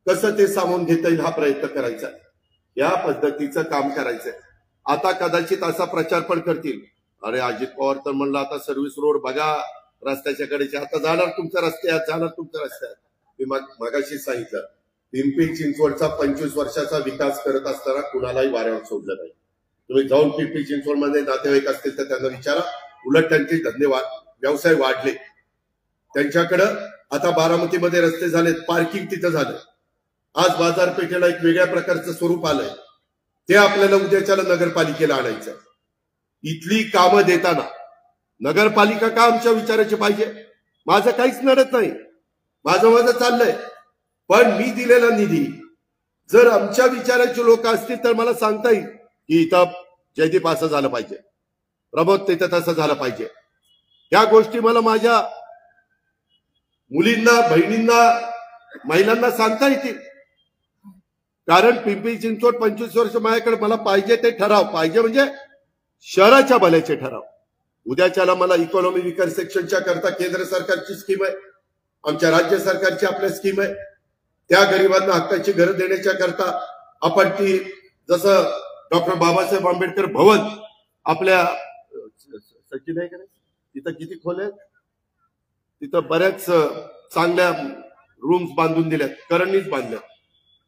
कसं ते सामावून घेता येईल हा प्रयत्न करायचा. या पद्धतीचं काम करायचंय. आता कदाचित असा प्रचार पण करतील, अरे अजित पवार तर म्हणलं आता सर्व्हिस रोड बघा रस्त्याच्या कडेचे, आता जाणार तुमच्या रस्त्यात, जाणार तुमच्या रस्त्यात. मी मगाशी सांगितलं, पिंपरी चिंचवडचा 25 वर्षाचा विकास करत असताना कुणालाही वाऱ्यावर सोडलं नाही. तुम्ही जाऊन पिंपरी चिंचवडमध्ये नातेवाईक असतील तर त्यांना विचारा, उलट त्यांचे धंदे व्यवसाय वाढले. त्यांच्याकडं आता बारामतीमध्ये रस्ते झालेत, पार्किंग तिथं झालं. आज बाजारपेठेला एक वेगळ्या प्रकारचं स्वरूप आलंय, ते आपल्याला उद्याच्याला नगरपालिकेला आणायचं. इथली कामं देताना नगरपालिका का आमच्या विचाराची पाहिजे? माझं काहीच नडत नाही, माझं चाललंय. पण मी दिलेला निधी जर आमच्या विचाराचे लोक असतील तर मला सांगता येईल की इथं जयदीप असं झालं पाहिजे, प्रमोद तिथं तसं झालं पाहिजे. या गोष्टी मला माझ्या मुलींना, बहिणींना, महिलांना सांगता येतील. कारण पिंपरी चिंचवड 25 वर्ष माझ्याकडे, मला पाहिजे ते ठराव पाहिजे, म्हणजे शहराच्या भल्याचे ठराव. उद्याच्याला मला इकॉनॉमी विकर सेक्शनच्या करता केंद्र सरकारची स्कीम आहे, आमच्या राज्य सरकारची आपल्या स्कीम आहे. त्या गरिबांना हक्काची घरं देण्याच्या करता आपण ती, जसं डॉक्टर बाबासाहेब आंबेडकर भवन आपल्या सचिन आहे का नाही, तिथं किती खोल्या आहेत, तिथं बऱ्याच चांगल्या रूम्स बांधून दिल्यात, करणीच बांधल्या.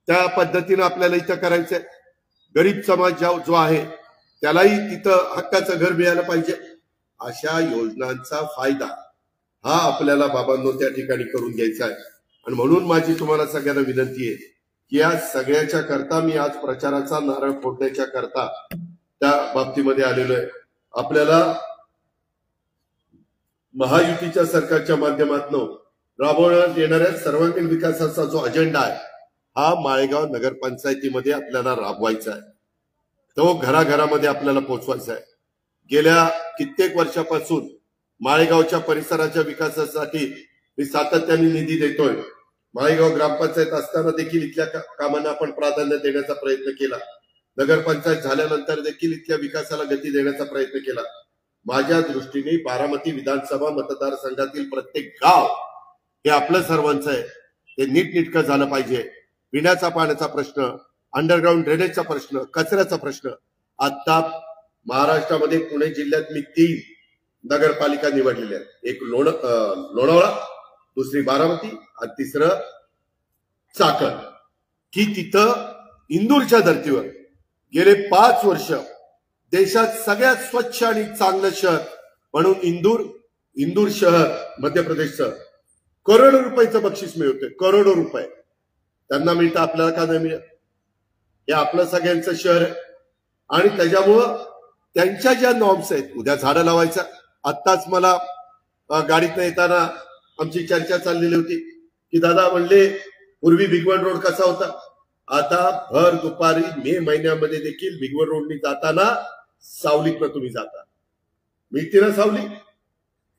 त्या पद्धतीनं आपल्याला इथं करायचंय. गरीब समाज जो आहे त्यालाही तिथं हक्काचं घर मिळालं पाहिजे. अशा योजनांचा फायदा हा आपल्याला बाबांनो त्या ठिकाणी करून घ्यायचा आहे. आणि म्हणून माझी तुम्हाला सगळ्यांना विनंती आहे की या सगळ्याच्या करता मी आज प्रचाराचा नारळ फोडण्याच्या करता त्या बाबतीमध्ये आलेलो आहे. आपल्याला महायुतीच्या सरकारच्या माध्यमातून राबवण्यात येणाऱ्या सर्वांगीण विकासाचा जो अजेंडा आहे हा माळेगाव नगरपंचायतीमध्ये आपल्याला राबवायचा आहे, तो घराघरामध्ये आपल्याला पोहोचवायचा आहे. गेल्या कित्येक वर्षापासून माळेगावच्या परिसराच्या विकासासाठी मी सातत्याने निधी देतोय. माळेगाव ग्रामपंचायत असताना देखील इथल्या कामांना आपण प्राधान्य देण्याचा प्रयत्न केला. नगरपंचायत झाल्यानंतर देखील इथल्या विकासाला गती देण्याचा प्रयत्न केला. माझ्या दृष्टीने बारामती विधानसभा मतदारसंघातील प्रत्येक गाव हे आपलं सर्वांचं आहे, ते नीटनेटकं झालं पाहिजे. पिण्याचा पाण्याचा प्रश्न, अंडरग्राऊंड ड्रेनेजचा प्रश्न, कचऱ्याचा प्रश्न. आता महाराष्ट्रामध्ये पुणे जिल्ह्यात मी 3 नगरपालिका निवडलेल्या आहेत. एक लोणावळा, दुसरी बारामती आणि तिसरं चाकण, की तिथं इंदूरच्या धर्तीवर गेले 5 वर्ष देशात सगळ्यात स्वच्छ आणि चांगलं शहर म्हणून इंदूर शहर मध्य प्रदेशचं करोडो रुपयाचं बक्षीस मिळतंय. करोडो रुपये त्यांना मिळतं, आपल्याला का नाही मिळत? हे आपलं सगळ्यांचं शहर आहे. आणि त्याच्यामुळं त्यांच्या ज्या नॉर्म्स आहेत, उद्या झाडं लावायचं. आत्ताच मला गाडीतनं येताना आमची चर्चा चाललेली होती की दादा म्हणले पूर्वी भिगवण रोड कसा होता, आता भर दुपारी मे महिन्यामध्ये देखील भिगवण रोडनी जाताना सावलीतनं तुम्ही जाता, मिळते ना सावली.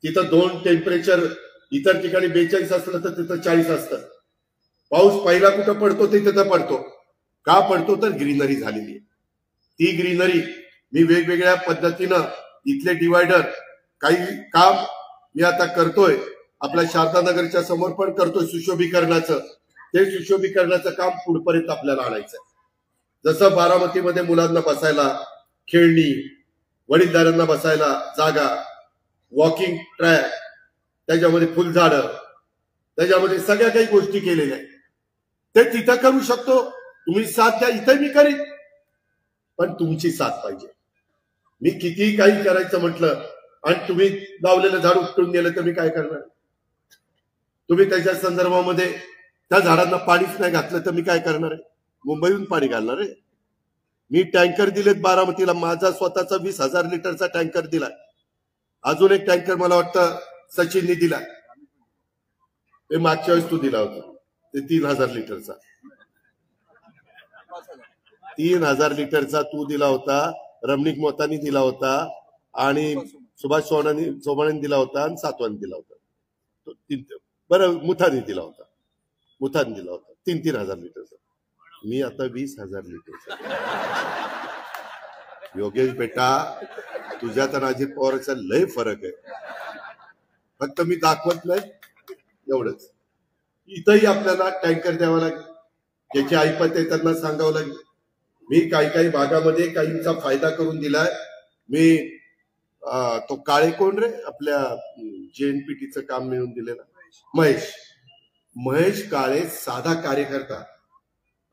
तिथं 2 टेम्परेचर, इतर ठिकाणी 42 असलं तर तिथं 40 असतं. पाऊस पहिला कुठं पडतो तिथं पडतो. का पडतो? तर ग्रीनरी झालेली आहे. ती ग्रीनरी मी वेगवेगळ्या पद्धतीनं इथले डिवायडर काही काम मी आता करतोय, आपल्या शारदानगरच्या समोर पण करतोय सुशोभीकरणाचं. ते सुशोभीकरणाचं काम पुढपर्यंत आपल्याला आणायचं. जसं बारामतीमध्ये मुलांना बसायला खेळणी, वडीलधाऱ्यांना बसायला जागा, वॉकिंग ट्रॅक, त्याच्यामध्ये फुलझाडं, त्याच्यामध्ये सगळ्या काही गोष्टी केलेल्या आहेत. ते तिथं करू शकतो. तुम्ही साथ द्या, इथं मी करीन, पण तुमची साथ पाहिजे. मी किती काही करायचं म्हटलं आणि तुम्ही लावलेलं झाड उपटून गेलं तर मी काय करणार? तुम्ही त्याच्या संदर्भामध्ये त्या झाडांना पाणीच नाही घातलं तर मी काय करणार आहे? मुंबईहून पाणी घालणार आहे? मी टँकर दिलेत बारामतीला, माझा स्वतःचा 20,000 लिटरचा टँकर दिलाय. अजून एक टँकर मला वाटतं सचिननी दिलाय, ते मागच्या वेळेस तू दिला होता. ते 3000 लिटरचा 3000 लिटरचा तू दिला होता, रमणीक मोतानी दिला होता आणि सुभाष चव्हाणांनी दिला होता आणि सातवानी दिला होता. बरं मुथानी दिला होता 3,000 लिटरचा. मी आता 20,000 लिटरचा. योगेश बेटा, तुझ्यात आणि अजित पवारचा लय फरक आहे. फक्त मी दाखवत नाही एवढंच. इथंही आपल्याला टँकर द्यावा लागेल, ज्याची ऐपत आहे त्यांना सांगावं लागेल. मी काही भागामध्ये काहींचा फायदा करून दिलाय. मी तो काळे कोण रे आपल्या JNPTचं काम मिळून दिलेला महेश काळे, साधा कार्यकर्ता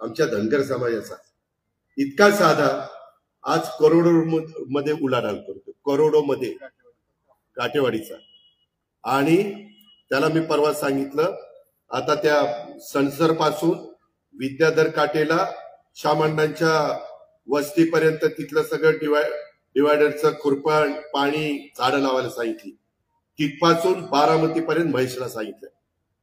आमच्या धनगर समाजाचा, इतका साधा, आज करोडो मध्ये उलाढाल करतो, करोडो मध्ये काटेवाडीचा. आणि त्याला मी परवा सांगितलं, आता त्या सणसर पासून विद्याधर काटेला शामांडांच्या वस्तीपर्यंत तिथलं सगळं डिवायडरचं खुरपण, पाणी, झाडं लावायला सांगितली. तिथपासून बारामतीपर्यंत महेशला सांगितलं.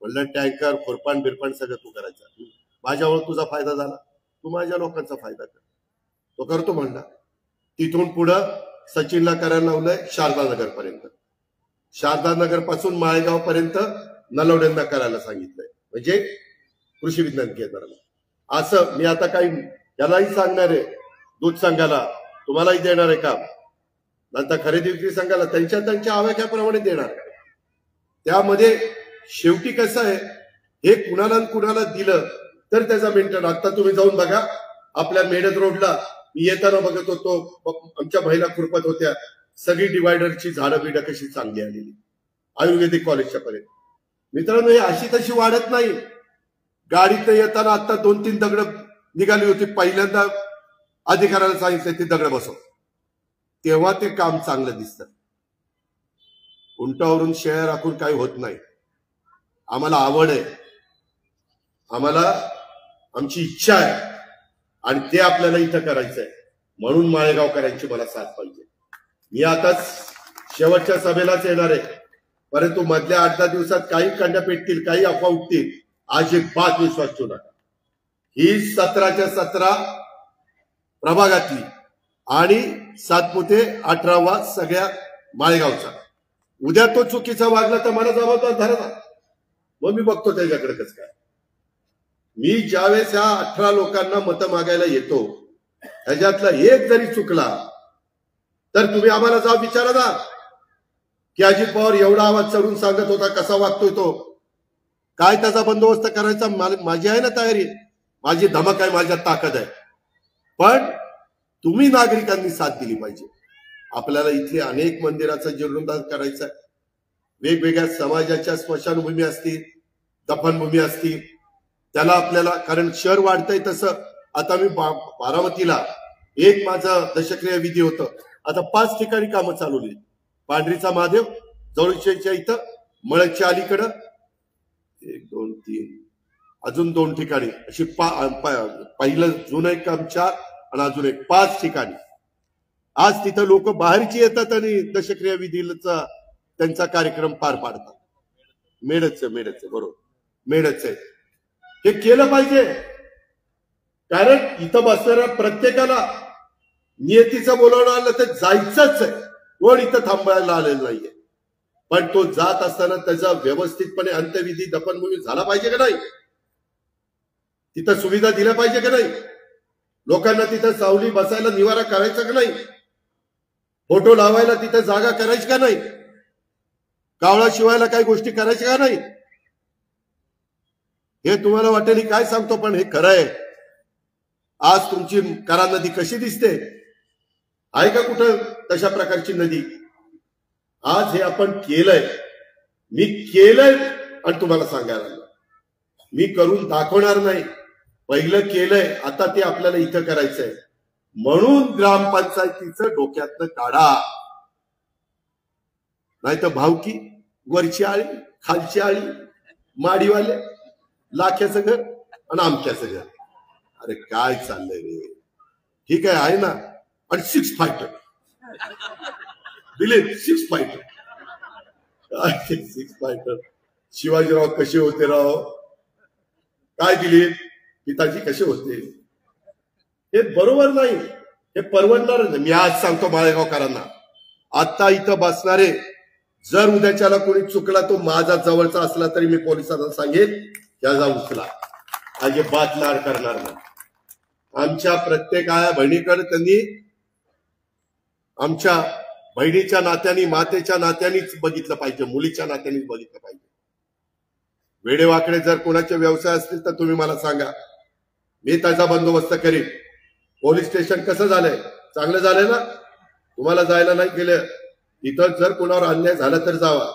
म्हणलं टँकर, खुरपान बिरपान सगळं तू करायचं. माझ्यावर तुझा फायदा झाला, तू माझ्या लोकांचा फायदा कर. तो करतो म्हणला. तिथून पुढं सचिनला करायला लावलंय शारदानगर पर्यंत, शारदानगर पासून माळेगाव पर्यंत नलवड्यांना करायला सांगितलंय, म्हणजे कृषी विज्ञान केंद्राला. असं मी आता काही यालाही सांगणार आहे, दूध संघाला तुम्हालाही देणार आहे काम, नंतर खरेदी विक्री संघाला त्यांच्या आवाक्याप्रमाणे देणार. त्यामध्ये शेवटी कसं आहे, हे कुणाला दिलं तर त्याचा मेंटेन. आता तुम्ही जाऊन बघा आपल्या मेडद रोडला, मी येताना बघत होतो, आमच्या महिला खुरपत होत्या, सगळी डिवायडरची झाडं बिडं कशी चांगली आलेली आयुर्वेदिक कॉलेजच्या पर्यंत. मित्रांनो, हे अशी तशी वाढत नाही. गाडीत येताना आता 2-3 दगड निघाली होती, पहिल्यांदा अधिकाऱ्याला सांगितलं ते दगड बसव, तेव्हा ते काम चांगलं दिसतं. उंटावरून शेळ्या राखून काही होत नाही. आम्हाला आवड आहे, आम्हाला आमची इच्छा आहे, आणि ते आपल्याला इथं करायचंय. म्हणून माळेगावकरांची मला साथ पाहिजे. मी आता शेवटच्या सभेलाच येणार आहे, परंतु मधल्या 8-10 दिवसात काही कंड्या पेटतील, काही अफवा उठतील, अजिबात विश्वास ठेवू नका. ही 17च्या 17 प्रभागातली आणि सातपुते 18वा सगळ्या माळेगावचा. उद्या तो चुकीचा वागला तर मला जबाबदार धरा, मग मी बघतो त्याच्याकडे कसं काय. मी ज्यावेळेस ह्या 18 लोकांना मतं मागायला येतो, ह्याच्यातला एक जरी चुकला तर तुम्ही आम्हाला जाऊ विचारा ना की अजित पवार एवढा आवाज चढून सांगत होता, कसा वागतोय तो, काय त्याचा बंदोबस्त करायचा. माझी आहे ना तयारी, माझी धमक आहे, माझ्यात ताकद आहे. पण तुम्ही नागरिकांनी साथ दिली पाहिजे. आपल्याला इथली अनेक मंदिराचं जीर्णोद्धार करायचं आहे. वेगवेगळ्या समाजाच्या स्मशानभूमी असतील, दफनभूमी असतील, त्याला आपल्याला, कारण शहर वाढतंय तसं. आता मी बारामतीला एक माझं दशक्रिया विधी होतं, आता 5 ठिकाणी कामं चालवली. पांढरीचा महादेव जवळच्या इथं, मळच्या अलीकडं 1, 2, 3 अजून 2 ठिकाणी, अशी पहिलं जुनं एक काम 4 आणि अजून एक 5 ठिकाणी. आज तिथं लोक बाहेरची येतात आणि दशक्रिया विधीचा त्यांचा कार्यक्रम पार पाडतात. मेडच बरोबर, मेडच आहे. हे केलं पाहिजे, कारण इथं बसणाऱ्या प्रत्येकाला नियतीचं बोलावणं आलं तर जायचंच आहे. कोण इथं थांबायला आलेलं नाहीये. पण तो जात असताना त्याचा व्यवस्थितपणे अंत्यविधी, दफनभूमी झाला पाहिजे का नाही, तिथं सुविधा दिल्या पाहिजे का नाही, लोकांना तिथं सावली बसायला निवारा करायचा का नाही, फोटो लावायला तिथं जागा करायची का नाही, कावळा शिवायला काही गोष्टी करायच्या का नाही. हे तुम्हाला वाटेल काय सांगतो, पण हे खरं आहे. आज तुमची करा नदी कशी दिसते, आहे का कुठं तशा प्रकारची नदी. आज हे आपण केलंय, मी केलंय आणि तुम्हाला सांगायला लागलो. मी करून दाखवणार नाही, पहिलं केलंय, आता ते आपल्याला इथं करायचंय. म्हणून ग्रामपंचायतीचं डोक्यातनं काढा, नाही तर भावकी, वरची आळी, खालची आळी, माडीवाले, लाख्याचं घर आणि आमक्याचं घर. अरे काय चाललंय रे. ठीक आहे ना. आणि 6 फायटर दिले, 6 फायटर. 6 फायटर शिवाजीराव कसे होते राव, काय दिली, पिताजी कसे होते, हे बरोबर नाही, हे परवडणार नाही. मी आज सांगतो माळेगावकरांना, आता इथं बसणारे जर उद्याच्याला कोणी चुकला तो माझा जवळचा असला तरी मी पोलिसांना सांगेन त्याचा उचला, अजिबात लाड करणार नाही. आमच्या प्रत्येक आया बहिणीकडे त्यांनी आमच्या बहिणीच्या नात्याने मातेच्या नात्यानेच बघितलं पाहिजे, मुलीच्या नात्यानेच बघितलं पाहिजे. वेडेवाकडे जर कोणाचे व्यवसाय असतील तर तुम्ही मला सांगा, मी त्याचा बंदोबस्त करीन. पोलीस स्टेशन कसं झालंय, चांगलं झालंय ना, तुम्हाला जायला नाही गेलं. इथं जर कोणावर अन्याय झाला तर जावा,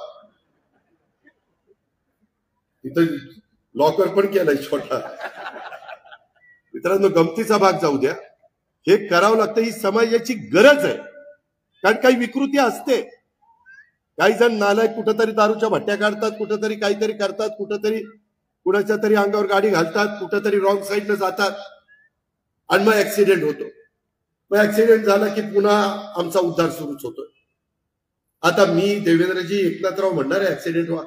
इथं लॉकर पण केलाय छोटा. मित्रांनो, गमतीचा भाग जाऊ द्या, हे करावं लागतं, ही समाजाची गरज आहे. कारण काही विकृती असते, काही जण नालायक कुठंतरी दारूच्या भट्ट्या काढतात, कुठंतरी काहीतरी करतात, कुठंतरी कुणाच्या तरी अंगावर गाडी घालतात, कुठंतरी रॉंग साईडनं जातात आणि मग ऍक्सिडेंट होतो. मग ऍक्सिडेंट झाला की पुन्हा आमचा उद्धार सुरूच होतोय. आता मी देवेंद्रजी एकनाथराव म्हणणार आहे ऍक्सिडेंट व्हा,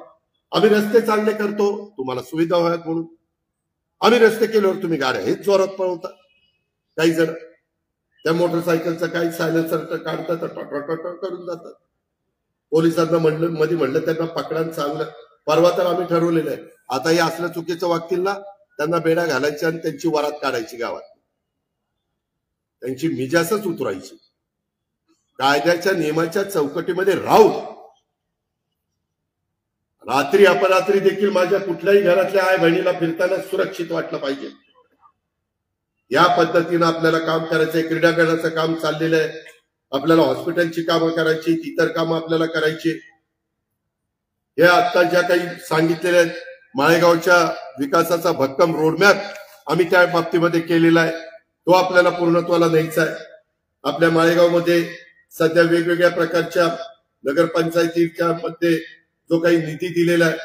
आम्ही रस्ते चांगले करतो, तुम्हाला सुविधा व्हाव्यात म्हणून आम्ही रस्ते केल्यावर तुम्ही गाड्या हेच जोरात पळवता. काही जण त्या मोटरसायकलचं काही सायलेन्सर काढतात, करून जातात. पोलिसांना म्हणलं त्यांना पकडा चांगलं. परवा तर आम्ही ठरवलेलं आहे, आता हे असलं चुकीचं वागतील ना, त्यांना बेडा घालायची आणि त्यांची वरात काढायची गावात, त्यांची मिजासच उतरायची. कायद्याच्या नियमाच्या चौकटीमध्ये राहून रात्री अपरात्री देखील माझ्या कुठल्याही घरातल्या आई बहिणीला फिरताना सुरक्षित वाटलं पाहिजे. या पद्धतीनं आपल्याला काम करायचंय. क्रीडांगणाचं काम चाललेलं आहे, आपल्याला हॉस्पिटलची कामं करायची, इतर कामं आपल्याला करायची. हे आता ज्या काही सांगितलेल्या आहेत माळेगावच्या विकासाचा भक्कम रोडमॅप आम्ही त्या बाबतीमध्ये केलेला आहे, तो आपल्याला पूर्णत्वाला न्यायचा आहे. आपल्या माळेगावमध्ये सध्या वेगवेगळ्या प्रकारच्या नगरपंचायतीच्या मध्ये जो काही निधी दिलेला आहे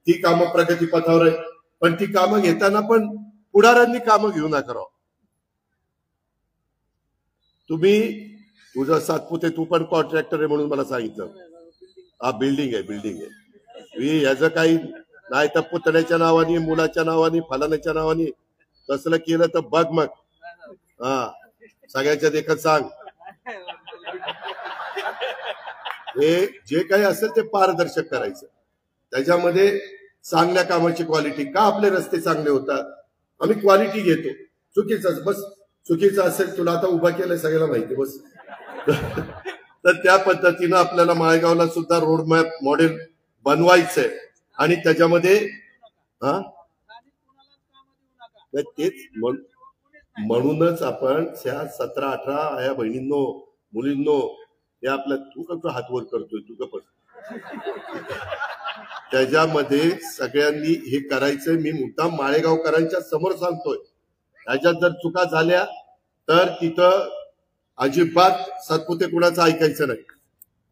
ती कामं प्रगतीपथावर आहे, पण ती कामं घेताना पण पुढाऱ्यांनी कामं घेऊ नका राव. तुम्ही तुझा सातपुते तू पण कॉन्ट्रॅक्टर आहे म्हणून मला सांगितलं, हा बिल्डिंग आहे, मी याचं काही नाही तर पुतण्याच्या नावाने, मुलाच्या नावाने, फलाण्याच्या नावाने तसलं केलं तर बघ मग, हा सगळ्याच्या देखत सांग. हे जे काही असेल ते पारदर्शक करायचं, त्याच्यामध्ये चांगल्या कामाची क्वालिटी. का आपले रस्ते चांगले होतात, आम्ही क्वालिटी घेतो. चुकीचं बस, चुकीचं असेल तुला आता उभा केलंय सगळ्याला माहिती बस. तर त्या पद्धतीनं आपल्याला माळेगावला सुद्धा रोड मॅप मॉडेल बनवायचंय आणि त्याच्यामध्ये तेच म्हणूनच आपण त्या 17-18 आया बहिणींनो, मुलींनो, हे आपल्या तू कसं हातवर करतोय तू पण त्याच्यामध्ये सगळ्यांनी हे करायचंय. मी मुद्दाम माळेगावकरांच्या समोर सांगतोय, त्याच्यात जर चुका झाल्या तर तिथं अजिबात सातपुते कुणाचं ऐकायचं नाही,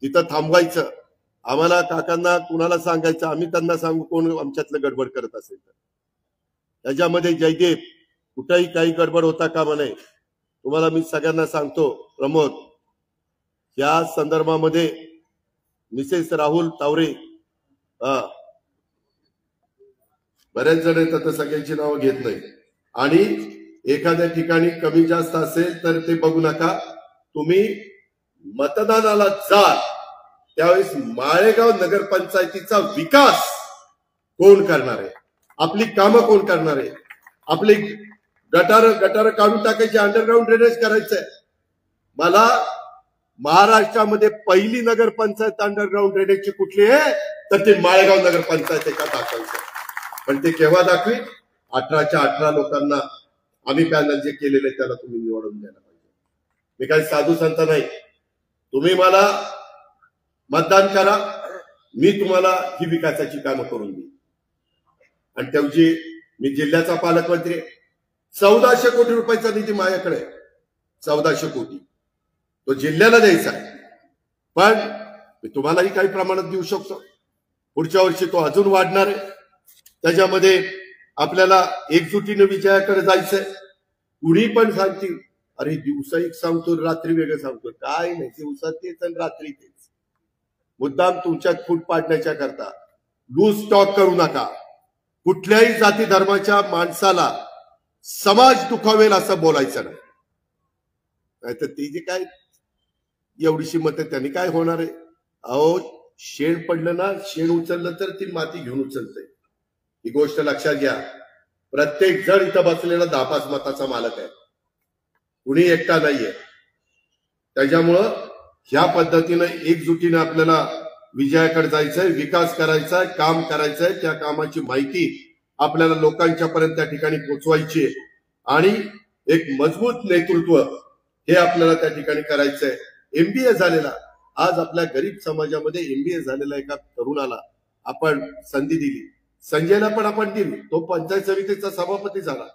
तिथं थांबवायचं. आम्हाला काकांना कुणाला सांगायचं, आम्ही त्यांना सांगू कोण आमच्यातलं गडबड करत असेल तर. त्याच्यामध्ये जयदेव कुठेही काही गडबड होता कामा नये. तुम्हाला मी सगळ्यांना सांगतो, प्रमोद या संदर्भामध्ये मिसेस राहुल तावरे, बऱ्याच जण येतात तर सगळ्यांची नावं घेत नाही, आणि एखाद्या ठिकाणी कमी जास्त असेल तर ते बघू नका. तुम्ही मतदानाला जा त्यावेळेस माळेगाव नगरपंचायतीचा विकास कोण करणार आहे, आपली कामं कोण करणार आहे, आपली गटार काढून टाकायची, अंडरग्राऊंड ड्रेनेज करायचंय. मला महाराष्ट्रामध्ये पहिली नगरपंचायत अंडरग्राऊंड ड्रेनेजची कुठली आहे तर ती माळेगाव नगरपंचायतीचा दाखवायचं. पण ते केव्हा दाखवी, 18च्या 18 लोकांना आम्ही पॅनल जे केलेले त्याला तुम्ही निवडून द्यायला पाहिजे. मी काही साधू संत नाही, तुम्ही मला मतदान करा, मी तुम्हाला ही विकासाची कामं करून देईन. आणि त्याची मी जिल्ह्याचा पालकमंत्री आहे, 1400 कोटी रुपयाचा निधी माझ्याकडे आहे, 1400 कोटी तो जिल्ह्याला द्यायचा आहे. पण मी तुम्हालाही काही प्रमाणात देऊ शकतो. पुढच्या वर्षी तो अजून वाढणार आहे. त्याच्यामध्ये आपल्याला एकजुटीने विजयाकडे जायचंय. कुणी पण सांगतील अरे दिवसा एक सांगतो रात्री वेगळं सांगतो, काय नाही, दिवसा तेच आणि रात्री तेच. मुद्दाम तुमच्यात फूट पाडण्याच्या करता लूज स्टॉक करू नका. कुठल्याही जाती धर्माच्या माणसाला समाज दुखावेल असं बोलायचं नाही. नाहीतर ती जी काय एवढीशी मतं त्यांनी काय होणार आहे. अहो शेण पडलं ना, शेण उचललं तर ती माती घेऊन उचलते. ही गोष्ट लक्षात घ्या. प्रत्येक जण इथं बसलेला 10-5 मताचा मालक आहे, कुणी एकटा नाहीये. त्याच्यामुळं ह्या पद्धतीनं एकजुटीने आपल्याला विजयाकडे जायचंय, विकास करायचाय, काम करायचंय. त्या कामाची माहिती आपल्याला लोकांच्या पर्यंत त्या ठिकाणी पोहोचवायची आणि एक मजबूत नेतृत्व हे आपल्याला त्या ठिकाणी करायचंय. एमबीए झालेला, आज आपल्या गरीब समाजामध्ये एमबीए झालेला एका तरुणाला आपण संधी दिली. संजयला पण आपण दिली. तो पंचायत समितीचा सभापती झाला.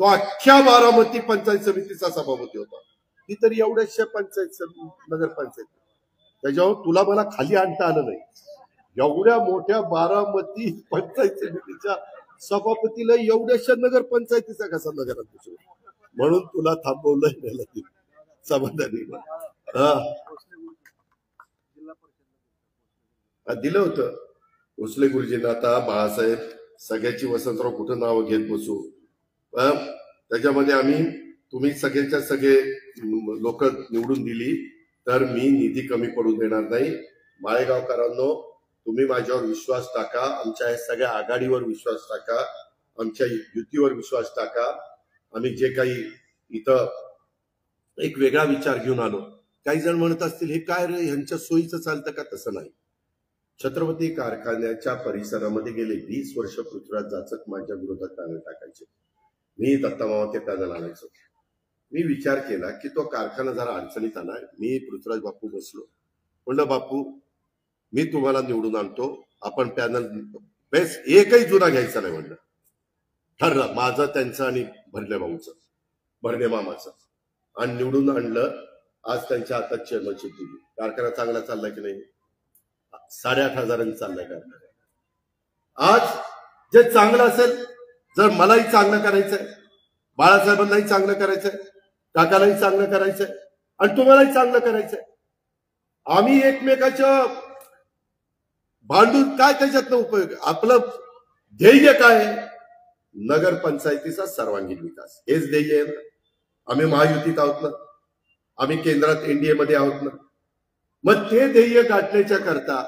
तो अख्ख्या बारामती पंचायत समितीचा सभापती होता. ती तरी एवढ्याशा नगरपंचायत. त्याच्यावर तुला मला खाली आणता आलं नाही. एवढ्या मोठ्या बारामती पंचायत समितीच्या सभापतीला एवढ्याशा नगरपंचायतीचा कसा नगराध्यक्ष, म्हणून तुला थांबवलं समाधानी. दिलं होतं भोसले गुरुजींना. आता बाळासाहेब सगळ्याची वसंतराव कुठं नाव घेत बसू. त्याच्यामध्ये आम्ही तुम्ही सगळ्याच्या सगळे लोक निवडून दिली तर मी निधी कमी पडू देणार नाही. माळेगावकरांनो, तुम्ही माझ्यावर विश्वास टाका, आमच्या सगळ्या आघाडीवर विश्वास टाका, आमच्या युतीवर विश्वास टाका. आम्ही जे काही इथं एक वेगळा विचार घेऊन आलो. काही जण म्हणत असतील हे काय रे, ह्यांच्या सोयीचं चालतं का? तसं नाही. छत्रपती कारखान्याच्या परिसरामध्ये गेले 20 वर्ष पृथ्वीराज जाचक माझ्या विरोधात पॅनल टाकायचे. मी दत्तामामा ते पॅनल आणायचो. मी विचार केला की तो कारखाना जरा अडचणीत आला. मी पृथ्वीराज बापू बसलो, म्हणलं बापू मी तुम्हाला निवडून आणतो, आपण पॅनल बेस एकही जुना घ्यायचा नाही. म्हणलं ठरलं माझं, त्यांचं आणि भरणे भाऊचं, भरणे मामाचं, आणि निवडून आणलं. आज त्यांच्या हातात चेअरमनशिप दिली. कारखाना चांगला चाललाय की नाही? 8,500 चाललाय कारखाना. आज जे चांगलं असेल, जर मलाही चांगलं करायचंय, बाळासाहेबांनाही चांगलं करायचंय, काकालाही चांगलं करायचंय आणि तुम्हालाही चांगलं करायचंय. आम्ही एकमेकाच्या भांडून काय त्याच्यातनं उपयोग? आपलं ध्येय काय आहे? नगरपंचायतीचा सर्वांगीण विकास, हेच ध्येय आहे ना. आम्ही महायुतीत आहोत ना, आम्ही केंद्रात एनडीए मध्ये आहोत ना. मग ते ध्येय गाठण्याच्या करता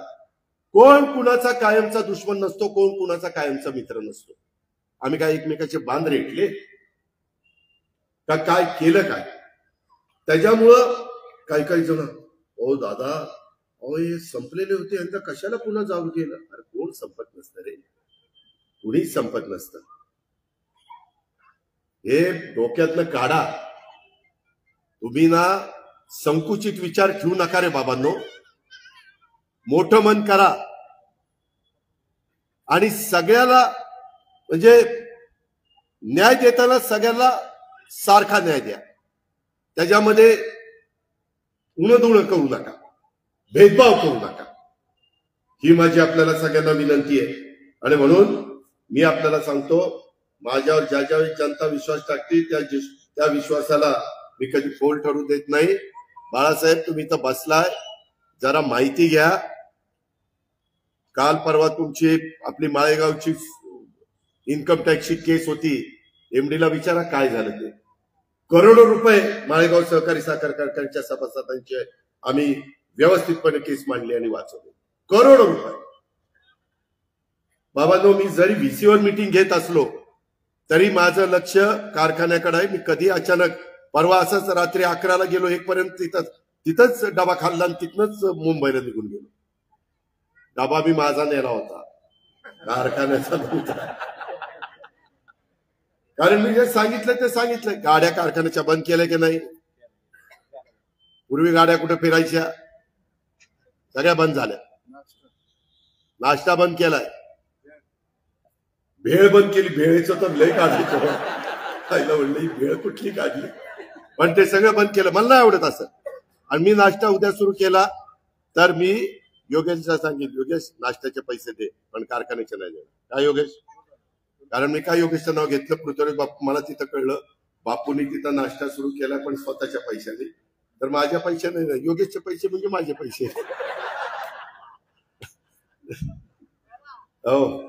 कोण कुणाचा कायमचा दुश्मन नसतो, कोण कुणाचा कायमचा मित्र नसतो. आम्ही काय एकमेकाचे बांध रेटले का काय केलं काय? त्याच्यामुळं काही काही जण ओ दादा अहो हे संपलेले होते, यांना कशाला पुन्हा जाऊ केलं? अरे कोण संपत नसतं रे, कुणीच संपत नसतं. हे डोक्यातनं काढा. तुम्ही ना संकुचित विचार ठेवू नका रे बाबांनो. मोठं मन करा आणि सगळ्याला म्हणजे न्याय देताना सगळ्याला सारखा न्याय द्या. त्याच्यामध्ये उणदुण करू नका, भेदभाव करू नका. ही माझी आपल्याला सगळ्यांना विनंती आहे. आणि म्हणून मी आपल्याला सांगतो, माझ्यावर ज्या ज्यावेळी जनता विश्वास टाकते त्या विश्वासाला मी कधी फोल ठरू देत नाही. बाळासाहेब तुम्ही इथं बसलाय, जरा माहिती घ्या. काल परवा तुमची आपली माळेगावची इन्कम टॅक्सची केस होती. एमडीला विचारा काय झालं ते. करोडो रुपये माळेगाव सहकारी साखर कारखान्याच्या सभासदांचे आम्ही व्यवस्थितपणे केस मांडली आणि वाचवली. करोडो रुपये. बाबांनो, मी जरी व्हीसीवर मीटिंग घेत असलो तरी माझं लक्ष कारखान्याकडे आहे. मी कधी अचानक परवा असंच रात्री 11ला गेलो, 1 पर्यंत तिथंच डबा खाल्ला आणि तिथनच मुंबईला निघून गेलो. डबा मी माझा नेला होता, कारखान्याचा नव्हता. कारण मी जे सांगितलं ते सांगितलं. गाड्या कारखान्याच्या बंद केल्या की नाही? पूर्वी गाड्या कुठे फिरायच्या? सगळ्या बंद झाल्या. नाश्ता बंद केलाय, भेळ बंद केली. भेळेचं तर लय काढली. खायला म्हणलं ही भेळ कुठली काढली, पण ते सगळं बंद केलं. मला नाही आवडत असं. आणि मी नाश्ता उद्या सुरू केला तर मी योगेशला सांगितलं, योगेश नाश्त्याचे पैसे दे पण कारखान्याचे नाही देणार. काय योगेश? कारण मी काय योगेशचं नाव घेतलं, पृथ्वीराज बापू. मला तिथं कळलं बापूंनी तिथं नाश्ता सुरू केला पण स्वतःच्या पैशाने, तर माझ्या पैशाने नाही. योगेशचे पैसे म्हणजे माझे पैसे. हो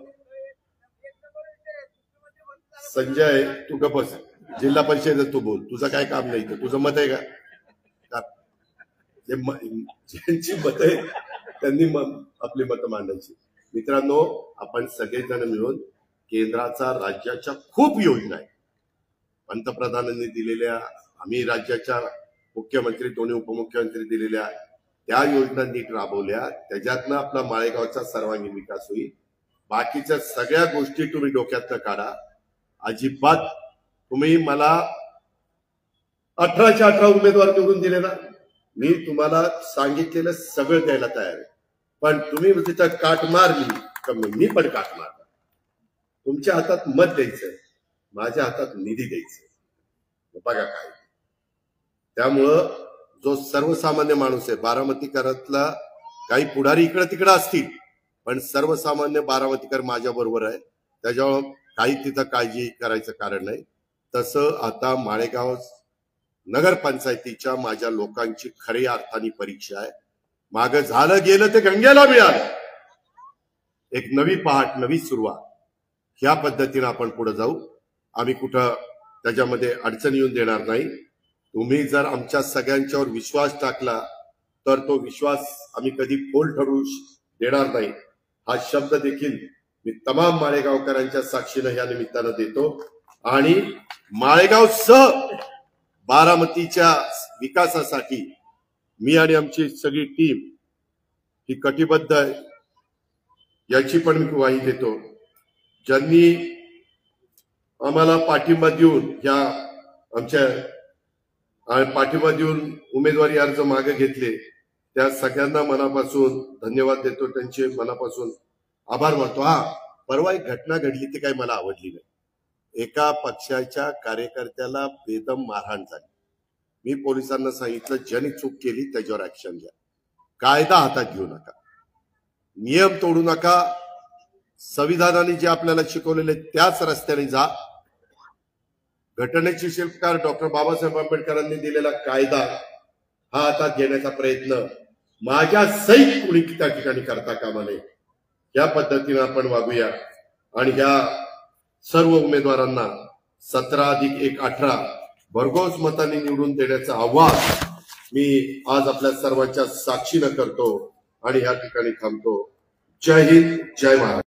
संजय तू गप बस, जिल्हा परिषदेत तू बोल, तुझं काय काम नाही, तुझं मत आहे का? ज्यांची मत आहे त्यांनी आपली मतं मांडायची. मित्रांनो, आपण सगळेजण मिळून केंद्राचा राज्याच्या खूप योजना आहेत, पंतप्रधानांनी दिलेल्या, आम्ही राज्याच्या मुख्यमंत्री दोन्ही उपमुख्यमंत्री दिलेल्या त्या योजना नीट राबवल्या, त्याच्यातनं आपला माळेगावचा सर्वांगीण विकास होईल. बाकीच्या सगळ्या गोष्टी तुम्ही डोक्यातनं काढा. अजिबात तुम्ही मला 18च्या 18 उमेदवार निवडून दिले ना, मी तुम्हाला सांगितलेलं सगळं द्यायला तयार आहे. पण तुम्ही तिथं काट मारली तर मी पण काट मारला. तुमच्या हातात मत द्यायचं, माझ्या हातात निधी द्यायचं. बघा काय. त्यामुळं जो सर्वसामान्य माणूस आहे, बारामतीकरातला काही पुढारी इकडे तिकडे असतील, पण सर्वसामान्य बारामतीकर माझ्या बरोबर आहे. त्याच्यामुळे काही तिथं काळजी करायचं कारण नाही. तसं आता माळेगाव नगरपंचायतीच्या माझ्या लोकांची खऱ्या अर्थाने परीक्षा आहे. मागं झालं गेलं ते गंगेला मिळालं. एक नवी पहाट, नवी सुरुवात, ह्या पद्धतीने आपण पुढे जाऊ. आम्ही कुठं त्याच्यामध्ये अडचण येऊन देणार नाही. तुम्ही जर आमच्या सगळ्यांच्यावर विश्वास टाकला तर तो विश्वास आम्ही कधी फोल ठरवू देणार नाही. हा शब्द देखील मी तमाम माळेगावकरांच्या साक्षीनं या निमित्तानं देतो. आणि माळेगाव सह बारामतीच्या विकासासाठी मी आणि आमची सगळी टीम ही कटिबद्ध आहे, याची पण मी ग्वाही देतो. ज्यांनी आम्हाला पाठिंबा देऊन या आमच्या पाठिंबा देऊन उमेदवारी अर्ज मागे घेतले, त्या सगळ्यांना मनापासून धन्यवाद देतो, त्यांचे मनापासून आभार मानतो. परवा एक घटना घडली ती काही मला आवडली नाही. एका पक्षाच्या कार्यकर्त्याला बेदम मारहाण झाली. मी पोलिसांना सांगितलं, ज्यांनी चूक केली त्याच्यावर ऍक्शन घ्या, कायदा हातात घेऊ नका, नियम तोडू नका, संविधानाने जे आपल्याला शिकवलेले त्याच रस्त्याने जा. घटनेचे शिल्पकार डॉक्टर बाबासाहेब आंबेडकरांनी दिलेला कायदा हा हातात घेण्याचा प्रयत्न माझ्या सहित कुणी त्या ठिकाणी करता कामा नये. या पद्धतीने आपण वागूया आणि ह्या सर्व उमेदवारांना 17+1=18 भरघोस मतांनी निवडून देण्याचं आवाहन मी आज आपल्या सर्वांच्या साक्षीनं करतो आणि या ठिकाणी थांबतो. जय हिंद, जय महाराष्ट्र.